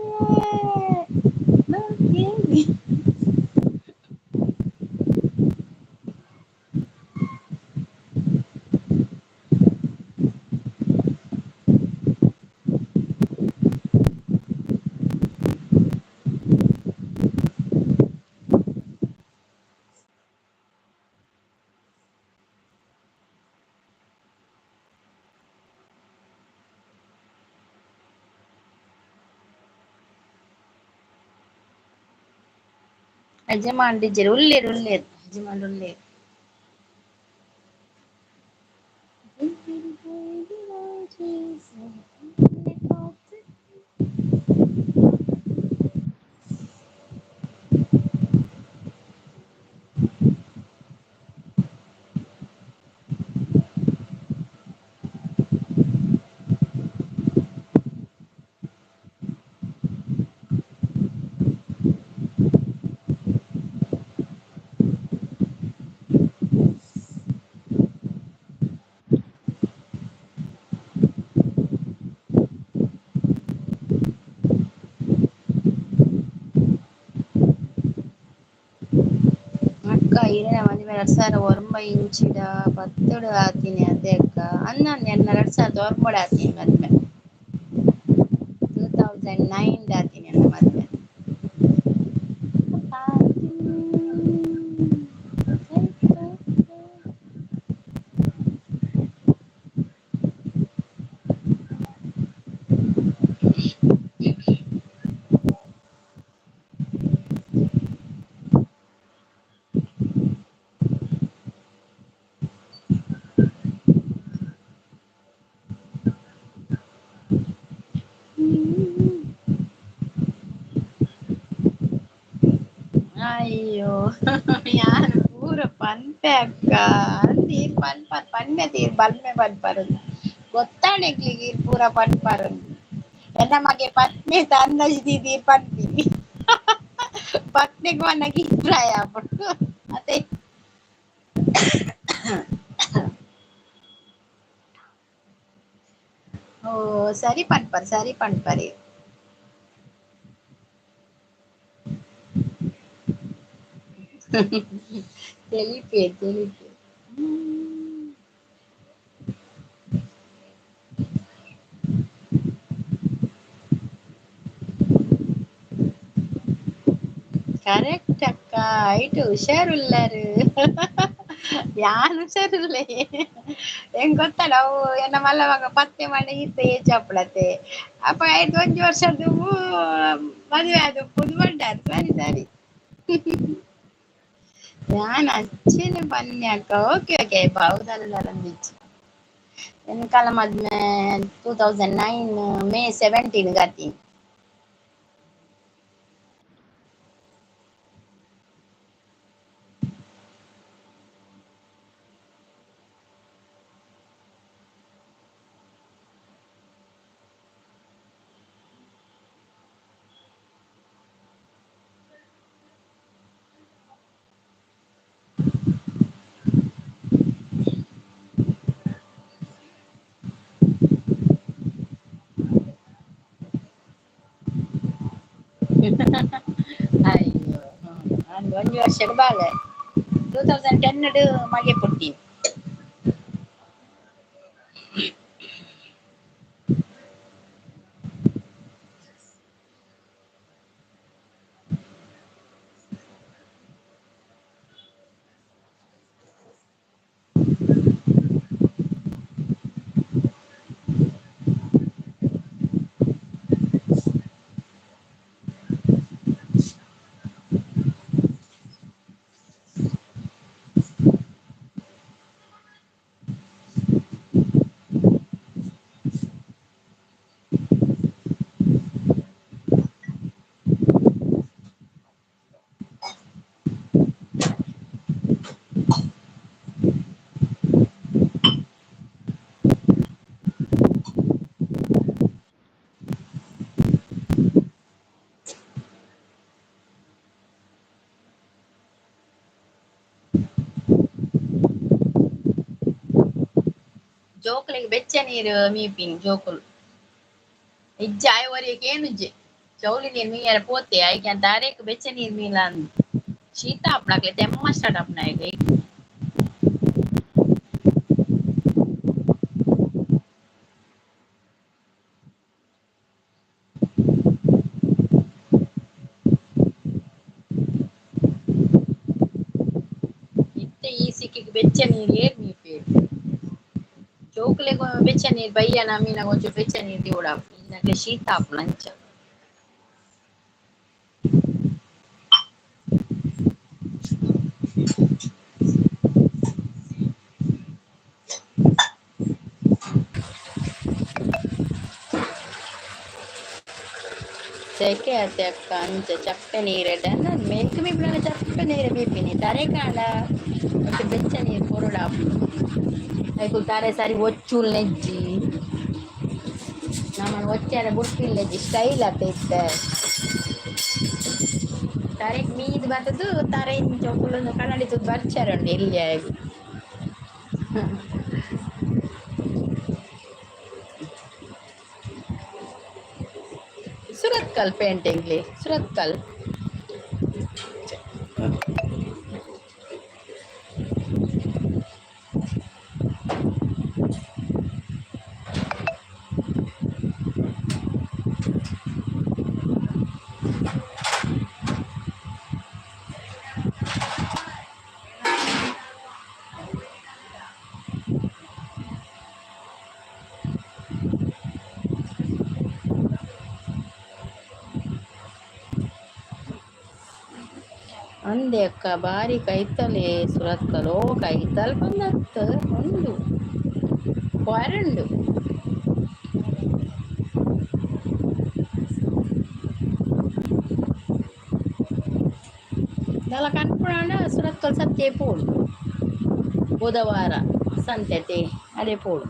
Speaker 1: ಯಜಮಾನ್ ಡಿಜ್ಜೆರ್ ಉಲ್ಲೇರ್ ಉಲ್ಲೇರ್ ಯಜಮಾನ್ ಉಲ್ಲೇರ್ ಅಕ್ಕ ಇರೆನ ಮದಿಮೆ 2009 10 ಆತಿನಿ ಅದೇ ಅಕ್ಕ ಅನ್ನನ್ ಎನ್ನ 2009 ಆತಿನಿ ಮದ್ಮೆ 2009 ಆತಿನಿ ಎನ್ನ ಮದ್ಮೆ ಅಯ್ಯೋ ಯಾನ್ ಪೂರ ಪನ್ಪೆ ಅಕ್ಕ ತೀರ್ ಪನ್ಪರ್ ಪನ್ನೆ ತೀರ್ ಬಲ್ಮೆ ಪನ್ಪರ್ ಗೊತ್ತಾಂಡೆಕ್ಲಿಗ್ ಈರ್ ಪೂರ ಪನ್ಪರ್ ಎನ್ನ ಮಗೆ ಪತ್ನಿ ಅಂದಾಜಿ ತೀರ್ ಪನ್ಪಿನಿ ಪತ್ನಿಗ್ ಮನಗ ಇಬ್ರಾಯ ಆಪುಂಡು ಅತೆ ಓ ಸರಿ ಪನ್ಪರ್ ಸರಿ ಪನ್ಪರಿ. తెలిపే తెలిపే. ಕರೆಕ್ಟ್ ಅಕ್ಕ ಆಯ್ತು ಹುಷಾರುಳ್ಳಾರು. ಯಾನ್ ಹುಷಾರಿಲ್ಲೆ ಹೆಂಗ್ ಗೊತ್ತ ನಾವು ಎನ್ನ ಮಲ್ಲವಾಗ ಪತ್ತೆ ಮಾಡಿ ಈತ ಏಜ್ ಅಪ್ಲತ್ತೆ ಅಪ್ಪ 5 ವರ್ಷದ್ದು ಮದುವೆ ಅದು ಪುದು ಪಡ್ಡಾರ್ ಸರಿ ಸರಿ. ഞാൻ അച്ഛന് പന്നിയാക്ക ഓക്കെ ഓക്കെ ബാവുദാലെല്ലാರಂದಿಚ್ಚು వెనకాల మధ్య 2009 May 17 గతి. ಅಯ್ಯೋ ನಾನು 1 ವರ್ಷದ ಬಾಲೆ 2010 ಮಗೆ ಪುಟ್ಟಿ. ಜೋಕುಲೆಗ್ ಬೆಚ್ಚ ನೀರು ಮೀಪಿನ್ ಜೋಕುಲು ಇಜ್ಜ ಆಯವರೆಗೆ ಏನುಜ್ಜೆ ಚೌಲಿ ನೀರು ಮೀಯರ ಪೋತೆ ಆಯ್ಕೆ ಅಂತ ಅರೆಕ್ ಬೆಚ್ಚ ನೀರು ಮೀಲ ಅಂದ್ ಶೀತ ಅಪ್ನಾಕ್ಲೆ ತೆಮ್ಮ ಸ್ಟಾರ್ಟ್ ಅಪ್ನಾಯ್ಗೆ. ಇತ್ತೆ ಈ ಸಿಕ್ಕಿಗೆ ಬೆಚ್ಚ ನೀರು ಏರ್ ಮೀಪೇರು ಚೋಕ್ಲೆಗ್ ಬೆಚ್ಚ ನೀರು ಬಯ್ಯನ ಮೀನಾಗ ಒಂಚೂರು ಬೆಚ್ಚ ನೀರು ದಿವಡ ಇನ್ನಕ್ಲೆ ಶೀತ ಅಪ್ನಂಚ. ಸೆಕೆ ಆತೆ ಅಕ್ಕ ಅಂಚ ಚಪ್ಪೆ ನೀರೆಡ್ಡ ನಾನು ಮೆಲ್ಕು ಮೀಪಿನ ಚಪ್ಪೆ ನೀರು ಮೀಪಿನಿ ತರೆ ಕಾಂಡ ಮತ್ತೆ ಬೆಚ್ಚ ನೀರು ಕೊರಡ ಐಕು ತರೆ ಸರಿ ಒಚ್ಚುಲ್ ನೆಜ್ಜಿ ನಮ್ಮನ್ನು ಒಚ್ಚಾರ ಬುಟ್ಟಿಲ್ ನೆಜ್ಜಿ ಸ್ಟೈಲ್ ಆತ ಇತ್ತ ತರೆಗ್ ಮೀದ್ ಬರ್ತದು ತರೆ ಚೊಕ್ಕುಲೊಂದು ಕನ್ನಡಿ ತುದ್ ಬರ್ಚಾರುಂಡು ಎಲ್ಲಿ ಆಗಿ. ಸುರತ್ಕಲ್ ಪೇಂಟಿಂಗ್ಲಿ ಸುರತ್ಕಲ್. ಅಂದೆ ಅಕ್ಕ ಬಾರಿ ಕೈತಲೆ ಸುರತ್ಕಲ್ ಓ ಕೈತಲ್ ಬಂದತ್ತ ಒಂದು ಪರಂಡು ದಲ ಕನ್ಪುಣ ಸುರತ್ಕಲ್ ಸತ್ಯೆ ಪೋಡು ಬುಧವಾರ ಸಂತೆತೆ ಅದೇ ಪೋಡು.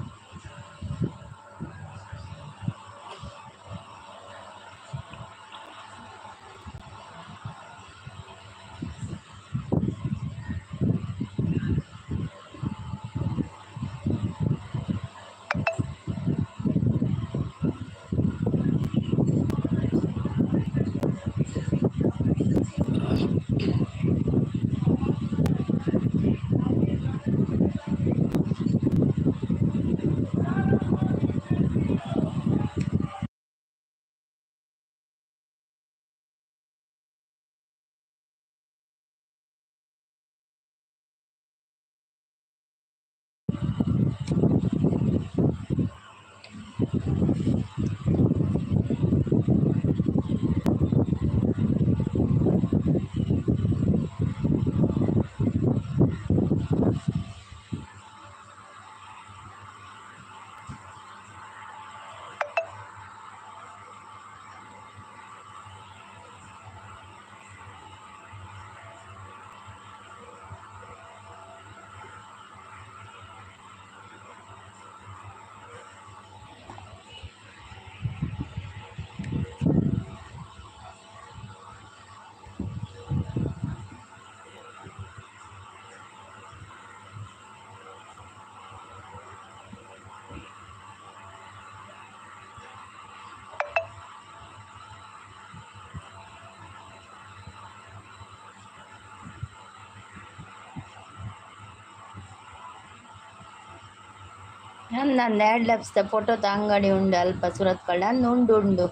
Speaker 1: ನಂದು ಎರಡು ಲಕ್ಷದ ಫೋಟೋದ ಅಂಗಡಿ ಉಂಡು ಅಲ್ಪ ಸುರತ್ ಕಳ್ಳ ಅಂದು ಉಂಡು ಉಂಡು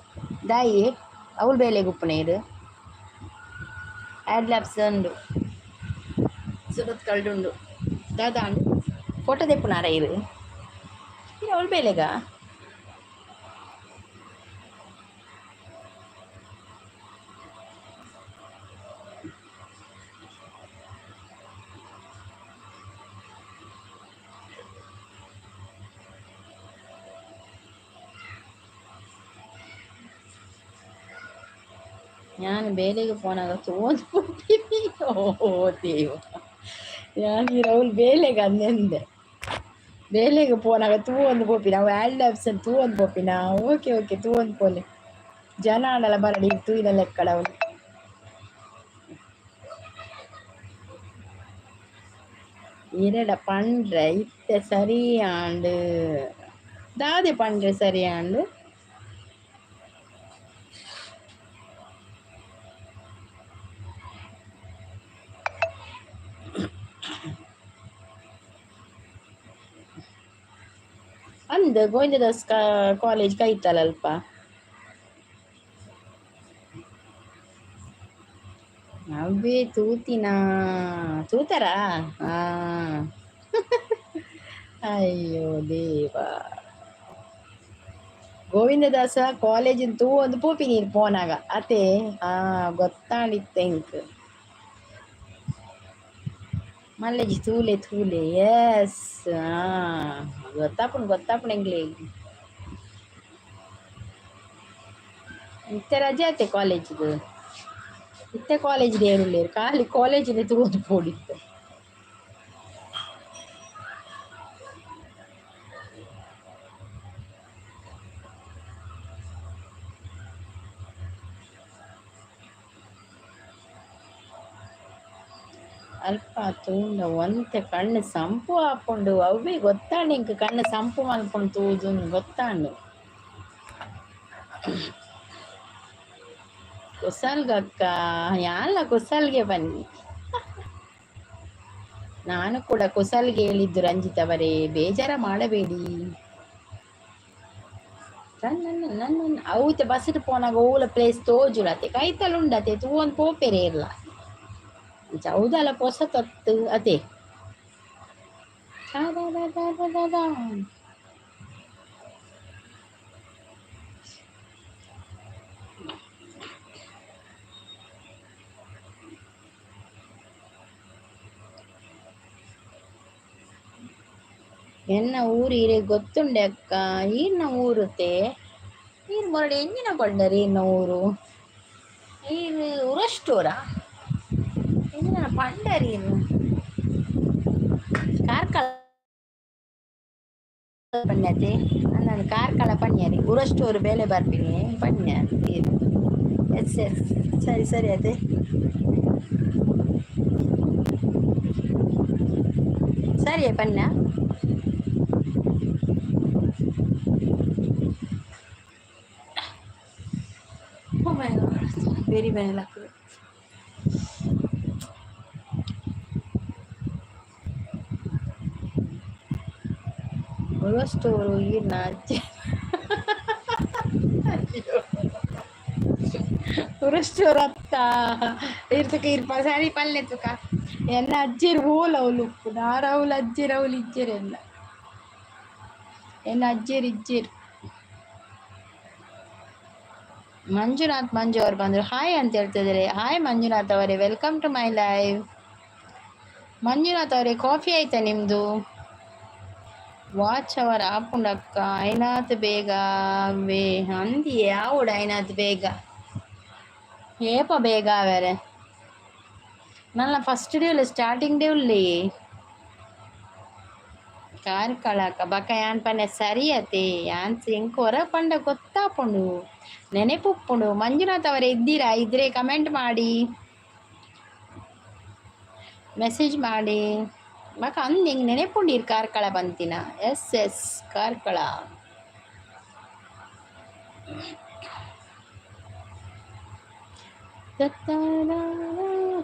Speaker 1: ದಾಯಿ ಅವಳು ಬೇಲೆಗೆ ಉಪ್ಪುನೇರು ಎರಡು ಲಕ್ಷ ಉಂಡು ಸುರತ್ ಕಳ್ಳು ಉಂಡು ದಾದಾ ಉಂಡು ಫೋಟೋ ತೆಪ್ಪುನಾರ ಇರು ಅವಳು ಬೇಲೆಗ ഞാൻ ಬೇಲೆಗೆ പോണകത്ത് ಓದ್ಬಿಟ್ಟಿನಿ ಓ ದೇವ ഞാൻ ರೌಲ್ ಬೇಲೆಗೆ ಅಂದೆಂದೆ ಬೇಲೆಗೆ పోనాಗ ತೂ ಒಂದು ಪೋಪಿನ ಅವು ಎರಡು ಆಪ್ಷನ್ ತೂ ಒಂದು ಪೋಪಿನ ಓಕೆ ಓಕೆ ತೂ ಒಂದು ಪೋಲೆ ಜನ ಆಡಲ್ಲ ಬರಡಿ ತೂ ಇಲ್ಲ ಲೆಕ್ಕಡ ಅವನು இரட பண்ற இத்த சரியாண்டு தாதி பண்ற சரியாண்டு ಅಂದ ಗೋವಿಂದದಾಸ್ ಕಾಲೇಜ್ ಕೈತಲ್ಲ ಅವೇ ತೂತಿನ ತೂತಾರಾ ಅಯ್ಯೋ ದೇವ ಗೋವಿಂದದಾಸ ಕಾಲೇಜಿನ ತೂ ಒಂದು ಪೂಪಿ ನೀರು ಪೋನಾಗ ಅತೆ ಗೊತ್ತಾಣಿತ್ತೆ ಇಂಕ್ ಮಲ್ಲೆಜಿ ತೂಲೆ ತೂಲೆ ಎಸ್ ಗೊತ್ತಾಪುಣ ಎಂಗ್ಲೇ ಇತ್ತೆ ರಜೆ ಆತೆ ಕಾಲೇಜ್ದು ಇತ್ತೆ ಕಾಲೇಜ್ ಏರುಳ್ಳೇರು ಖಾಲಿ ಕಾಲೇಜಿನ ತೂದು ಪೋಡಿತ್ತು ಅಲ್ಪ ತೂಂಡ ಒಂತೆ ಕಣ್ಣು ಸಂಪು ಹಾಕೊಂಡು ಅವೇ ಗೊತ್ತಾಂಡು ಇಂಕ ಕಣ್ಣು ಸಂಪು ಮಲ್ಕೊಂಡು ತೂದು ಗೊತ್ತಾಂಡು ಕುಸಲ್ಗಕ್ಕ ಯಾಲ್ಲ ಕುಸಲ್ಗೆ ಬನ್ನಿ ನಾನು ಕೂಡ ಕುಸಲ್ಗೆ ಹೇಳಿದ್ದು ರಂಜಿತ್ ಅವರೇ ಬೇಜಾರ ಮಾಡಬೇಡಿ ನನ್ನ ಅವತ್ತೆ ಬಸ್ಸಿಟ್ಟು ಪೋನಾಗ ಓಲ ಪ್ಲೇಸ್ ತೋಜುಲತೆ ಕೈತಲ್ ಉಂಡತೆ ತೂ ಒಂದು ಪೋಪೆರೆ ಇರ್ಲ ಚೌದಲ ಪೊಸ ತತ್ತು ಅದೇ ಎನ್ನ ಊರು ಇರೇ ಗೊತ್ತುಂಡೆ ಅಕ್ಕ ಈರ್ನ ಊರುತ್ತೆ ಈರ್ ಮೊರಡೆ ಎಂಜಿನ ಕೊಂಡರಿ ಇನ್ನ ಊರು ಈರ್ ಉರಷ್ಟೋರ ಎಂಜಿನ ಪಂಡರಿ ಕಾರ್ಕಳ ಪಣ್ಯತೆ ನಾನು ಕಾರ್ಕಳ ಪಣ್ಯರಿ ಉರಷ್ಟೋರು ಬೇಲೆ ಬರ್ತೀನಿ ಪಣ್ಯ ಎಸ್ ಎಸ್ ಸರಿ ಸರಿ ಅದೇ ಸರಿ ಪಣ್ಯ very bad luck. Urastoro ಈರ್ನ ಅಜ್ಜಿ ಉರಷ್ಟೋರು ಅತ್ತ ಇರ್ತಕ ಇರ್ಪ ಸರಿ ಪಲ್ಲೆ ತುಕ ಎನ್ನ ಅಜ್ಜಿರ್ ಹೂಲ್ ಅವಳು ಉಪ್ಪು ನಾರವುಲು ಅಜ್ಜಿರ್ ಅವಳು ಇಜ್ಜಿರೆಲ್ಲ ಎನ್ನ ಅಜ್ಜಿರ್ ಇಜ್ಜಿರ್ ಮಂಜುನಾಥ್ ಮಂಜು ಅವ್ರು ಬಂದರು ಹಾಯ್ ಅಂತ ಹೇಳ್ತಿದ್ದಾರೆ ಹಾಯ್ ಮಂಜುನಾಥ್ ಅವರೇ welcome to my live Manjunath ಅವರೇ ಕಾಫಿ ಆಯ್ತಾ ನಿಮ್ಮದು ವಾಚ್ ಅವರ್ ಆಪುಂಡಕ್ಕ ಐನಾತ್ ಬೇಗ ವೇ ಅಂದಿಯೇ ಆವುಡ ಐನಾತ್ ಬೇಗ ಏಪ ಬೇಗ ಬೇರೆ ನನ್ನ ಫಸ್ಟ್ ಡೇ ಉಳ್ಳೆ ಸ್ಟಾರ್ಟಿಂಗ್ ಡೇ ಉಳ್ಳಿ ಕಾರ್ಕಳಕ ಬಕ ಯಾನ್ ಪನ್ನೆ ಸರಿಯತೆ ಯಾನ್ ಎಂಕ್ ಹೊರ ಪಂಡ ಗೊತ್ತಾಪುಂಡು ನೆನೆಪುಪ್ಪುಂಡು ಮಂಜುನಾಥ್ ಅವರೇ ಇದ್ದೀರಾ ಇದ್ರೆ ಕಮೆಂಟ್ ಮಾಡಿ ಮೆಸೇಜ್ ಮಾಡಿ ಬಕ ಅಂದ್ ಹೆಂಗೆ ನೆನೆಪುಂಡಿರ್ ಕಾರ್ಕಳ ಬಂತಿನ ಎಸ್ ಎಸ್ ಕಾರ್ಕಳ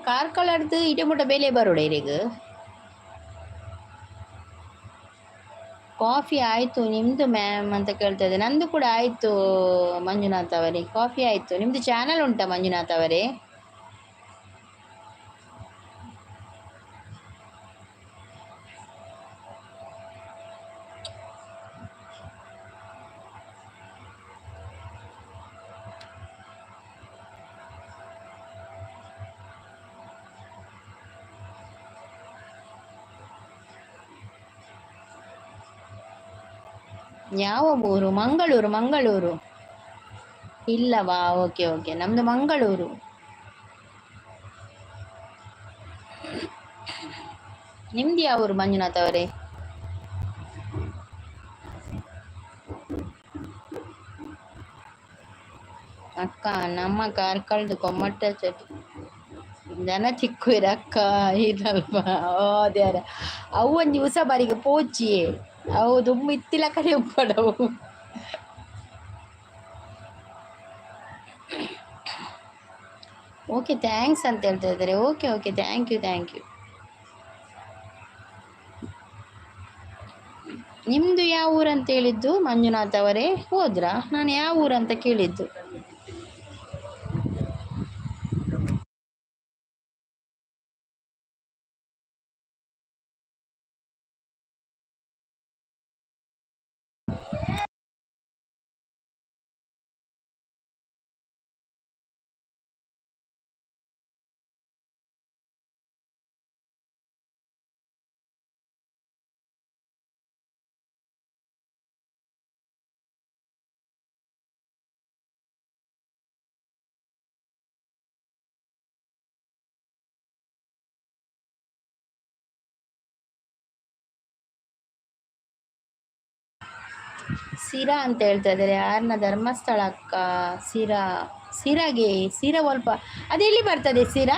Speaker 1: ಕಾರ್ಕಳ ಅಡ್ದು ಇಟೆ ಮುಟ ಬೇಲೆ ಬರೋಡ ಇರೆಗ್ ಕಾಫಿ ಆಯ್ತು ನಿಮ್ದು ಮ್ಯಾಮ್ ಅಂತ ಕೇಳ್ತಾ ಇದೆ. ನಂದು ಕೂಡ ಆಯ್ತು ಮಂಜುನಾಥ್ ಅವರೇ, ಕಾಫಿ ಆಯ್ತು. ನಿಮ್ದು ಚಾನಲ್ ಉಂಟಾ ಮಂಜುನಾಥ್ ಅವರೇ? ಯಾವ ಊರು? ಮಂಗಳೂರು. ಮಂಗಳೂರು ಇಲ್ಲವಾ? ಓಕೆ ಓಕೆ, ನಮ್ದು ಮಂಗಳೂರು. ನಿಮ್ದು ಯಾವ ಊರು ಮಂಜುನಾಥ್ ಅವರೇ? ಅಕ್ಕ ನಮ್ಮ ಕಾರ್ಕಳ್ದು ಕೊಮ್ಮಟ್ಟ ಚಟಿ ಜನ ಚಿಕ್ಕುವಿರ ಅಕ್ಕ ಇದಲ್ಪ ದೇವರ ಅವು ಒಂದು ದಿವಸ ಬಾರಿಗೆ ಪೋಚಿ ಅವು ತುಂಬ ಇತ್ತಿಲ ಕಡೆ ಉಪ್ಪಡವು. ಓಕೆ ಥ್ಯಾಂಕ್ಸ್ ಅಂತ ಹೇಳ್ತಾ ಇದ್ದಾರೆ. Okay okay, thank you thank you. ನಿಮ್ದು ಯಾವ ಊರಂತ ಹೇಳಿದ್ದು ಮಂಜುನಾಥ್ ಅವರೇ? ಹೋದ್ರಾ? ನಾನು ಯಾವ ಊರಂತ ಕೇಳಿದ್ದು. ಸಿರಾ ಅಂತ ಹೇಳ್ತಾ ಇದ್ದಾರೆ. ಯಾರನ್ನ? ಧರ್ಮಸ್ಥಳ ಅಕ್ಕ. ಸಿರಾ, ಸಿರಾಗೆ ಸಿರಾ ಸ್ವಲ್ಪ ಅದೆಲ್ಲಿ ಬರ್ತದೆ ಸಿರಾ?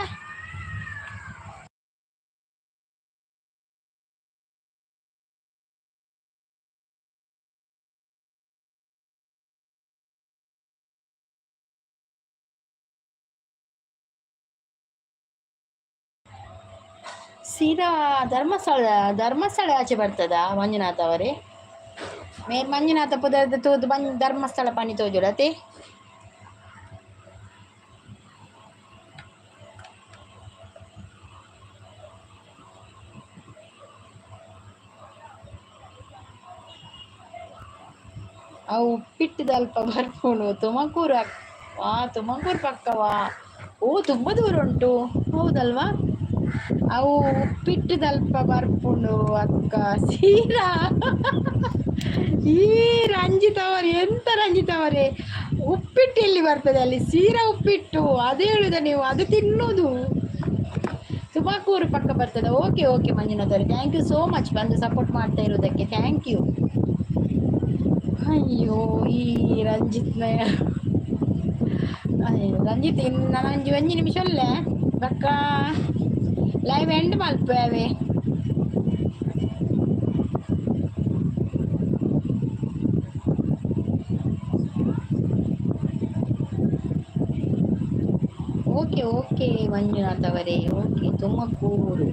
Speaker 1: ಸಿರಾ ಧರ್ಮಸ್ಥಳ ಆಚೆ ಬರ್ತದಾ ಮಂಜುನಾಥ್ ಅವರೇ? ಮೇರ್ ಮಂಜುನಾಥ ಪುದರ್ದ ತೂದು ಬಂದು ಧರ್ಮಸ್ಥಳ ಪಾನಿ ತೋಜುಡತೆ. ಅವು ಉಪ್ಪಿಟ್ಟದಲ್ಪ ಬರ್ಪುಣು ತುಮಕೂರು. ತುಮಕೂರು ಪಕ್ಕವಾ? ಓ ತುಂಬ ದೂರ ಉಂಟು, ಹೌದಲ್ವಾ? ಅವು ಉಪ್ಪಿಟ್ಟದಲ್ಪ ಬರ್ಪುಂಡು ಅಕ್ಕ. ಸೀರಾ ಈ ರಂಜಿತ್ ಅವರು ಎಂತ ರಂಜಿತ್ ಅವರೇ, ಉಪ್ಪಿಟ್ಟು ಎಲ್ಲಿ ಬರ್ತದೆ ಅಲ್ಲಿ? ಸೀರಾ ಉಪ್ಪಿಟ್ಟು ಅದೇ ಹೇಳುದ ನೀವು, ಅದು ತಿನ್ನೋದು ತುಮಕೂರು ಪಕ್ಕ ಬರ್ತದೆ. ಓಕೆ ಓಕೆ ಮಂಜುನಾಥ್ ಅವರೇ, ಥ್ಯಾಂಕ್ ಯು ಸೋ ಮಚ್ ಬಂದು ಸಪೋರ್ಟ್ ಮಾಡ್ತಾ ಇರೋದಕ್ಕೆ, ಥ್ಯಾಂಕ್ ಯು. ಅಯ್ಯೋ ಈ ರಂಜಿತ್ನ ರಂಜಿತ್ ನನಂಜಿ ಒಂಜಿ ನಿಮಿಷ ಅಲ್ಲೇ ಬಕ್ಕ ಲೈವ್ ಎಂಡ್ ಮಲ್ಪೇವೆ. ಓಕೆ ಓಕೆ ಮಂಜುನಾಥ್ ಅವರೇ, okay Tumakuru.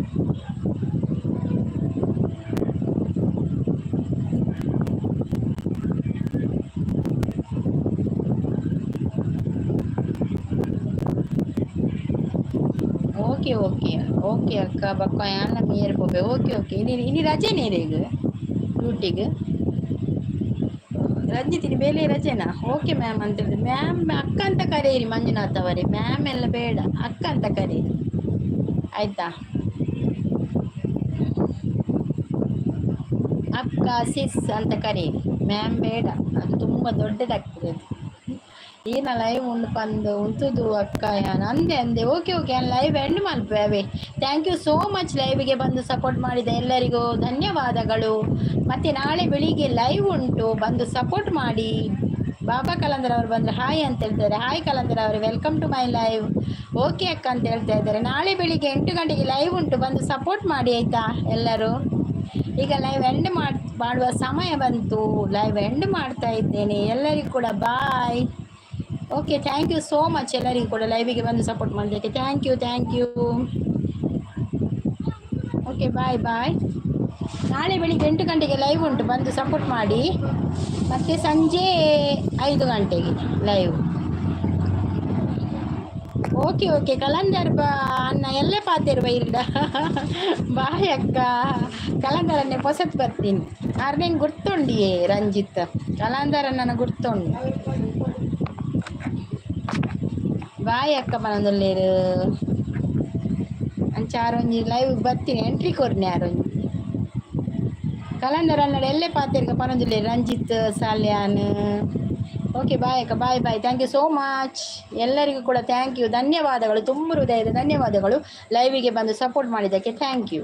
Speaker 1: Okay okay okay ಅಕ್ಕ ಬಕ್ಕ ಯಾನ ಮೇರ್ ಪೋಪೆ. ಓಕೆ ಓಕೆ ಇನಿ ರಜೆನೇ ಈಗ ಡ್ಯೂಟಿಗೆ? ರಂಜಿತಿನಿ ಬೇಲೆ ರಜೆನಾ? ಓಕೆ ಮ್ಯಾಮ್ ಅಂತ ಹೇಳಿದ್ರೆ ಮ್ಯಾಮ್ ಅಕ್ಕ ಅಂತ ಕರೆಯಿರಿ ಮಂಜುನಾಥ್ ಅವರೇ. ಮ್ಯಾಮ್ ಎಲ್ಲ ಬೇಡ, ಅಕ್ಕ ಅಂತ ಕರೆಯಿರಿ ಆಯ್ತಾ? ಅಕ್ಕ ಸಿಸ್ ಅಂತ ಕರೀರಿ, ಮ್ಯಾಮ್ ಬೇಡ, ಅದು ತುಂಬ ದೊಡ್ಡದಾಗ್ತದೆ ಅದು. ಏನ ಲೈವ್ ಉಂಡು ಪಂದು ಉಂತುದು ಅಕ್ಕ ಅಂದೆ ಅಂದೆ. ಓಕೆ ಓಕೆ ಲೈವ್ ಎಂಡ್ ಮಲ್ಪೇವೆ. ಥ್ಯಾಂಕ್ ಯು ಸೋ ಮಚ್ ಲೈವ್ಗೆ ಬಂದು ಸಪೋರ್ಟ್ ಮಾಡಿದ ಎಲ್ಲರಿಗೂ ಧನ್ಯವಾದಗಳು. ಮತ್ತೆ ನಾಳೆ ಬೆಳಿಗ್ಗೆ ಲೈವ್ ಉಂಟು, ಬಂದು ಸಪೋರ್ಟ್ ಮಾಡಿ. ಬಾಬಾ ಕಲಂದರ್ ಅವರು ಬಂದರೆ ಹಾಯ್ ಅಂತ ಹೇಳ್ತಾರೆ. ಹಾಯ್ ಕಲಂದರ್ ಅವರು, welcome to my live. Okay ಅಕ್ಕ ಅಂತ ಹೇಳ್ತಾ ಇದ್ದಾರೆ. ನಾಳೆ ಬೆಳಿಗ್ಗೆ 8 ಗಂಟೆಗೆ ಲೈವ್ ಉಂಟು, ಬಂದು ಸಪೋರ್ಟ್ ಮಾಡಿ ಆಯಿತಾ ಎಲ್ಲರೂ. ಈಗ ಲೈವ್ ಎಂಡ್ ಮಾಡುವ ಸಮಯ ಬಂತು, ಲೈವ್ ಎಂಡ್ ಮಾಡ್ತಾ ಇದ್ದೇನೆ. ಎಲ್ಲರಿಗೂ ಕೂಡ bye. Okay thank you so much ಎಲ್ಲರಿಗೂ ಕೂಡ ಲೈವಿಗೆ ಬಂದು ಸಪೋರ್ಟ್ ಮಾಡೋದಕ್ಕೆ. Thank you thank you. Okay bye bye. ನಾಳೆ ಬೆಳಿಗ್ಗೆ 8 ಗಂಟೆಗೆ ಲೈವ್ ಉಂಟು, ಬಂದು ಸಪೋರ್ಟ್ ಮಾಡಿ. ಮತ್ತೆ ಸಂಜೆ 5 ಗಂಟೆಗೆ ಲೈವ್. ಓಕೆ ಓಕೆ ಕಲಂದರ್ ಬಾ ಅನ್ನ ಎಲ್ಲೇ ಪಾತಿರುವ ಇಲ್ಲ ಬಾಯ್ ಅಕ್ಕ ಕಲಂದರನ್ನೇ ಪೊಸತ್ ಬರ್ತೀನಿ. ಆರ್ನೇಂಗೆ ಗುರ್ತುಂಡಿಯೇ ರಂಜಿತ್ ಕಲಂದರ ನನ್ನ ಗುರ್ತುಂಡು. ಬಾಯ್ ಅಕ್ಕ ಮನದಲ್ಲೇರು ಅಂಚಾರೊಂಜಿ ಲೈವ್ ಬರ್ತೀನಿ, ಎಂಟ್ರಿ ಕೊರ್ನಿ ಯಾರೊಂಜಿ ಕಲಂದರ ಅನ್ನಡ ಎಲ್ಲೇ ಪಾತಿರ್ಗ ಪನೊಂದುಲ್ಲೆ ರಂಜಿತ್ ಸಾಲ್ಯಾನ್. ಓಕೆ ಬಾಯ್ ಅಕ್ಕ, ಬಾಯ್ ಬಾಯ್, ಥ್ಯಾಂಕ್ ಯು ಸೋ ಮಚ್. ಎಲ್ಲರಿಗೂ ಕೂಡ ಥ್ಯಾಂಕ್ ಯು, ಧನ್ಯವಾದಗಳು, ತುಂಬ ಹೃದಯದ ಧನ್ಯವಾದಗಳು ಲೈವಿಗೆ ಬಂದು ಸಪೋರ್ಟ್ ಮಾಡಿದ್ದಕ್ಕೆ. Thank you.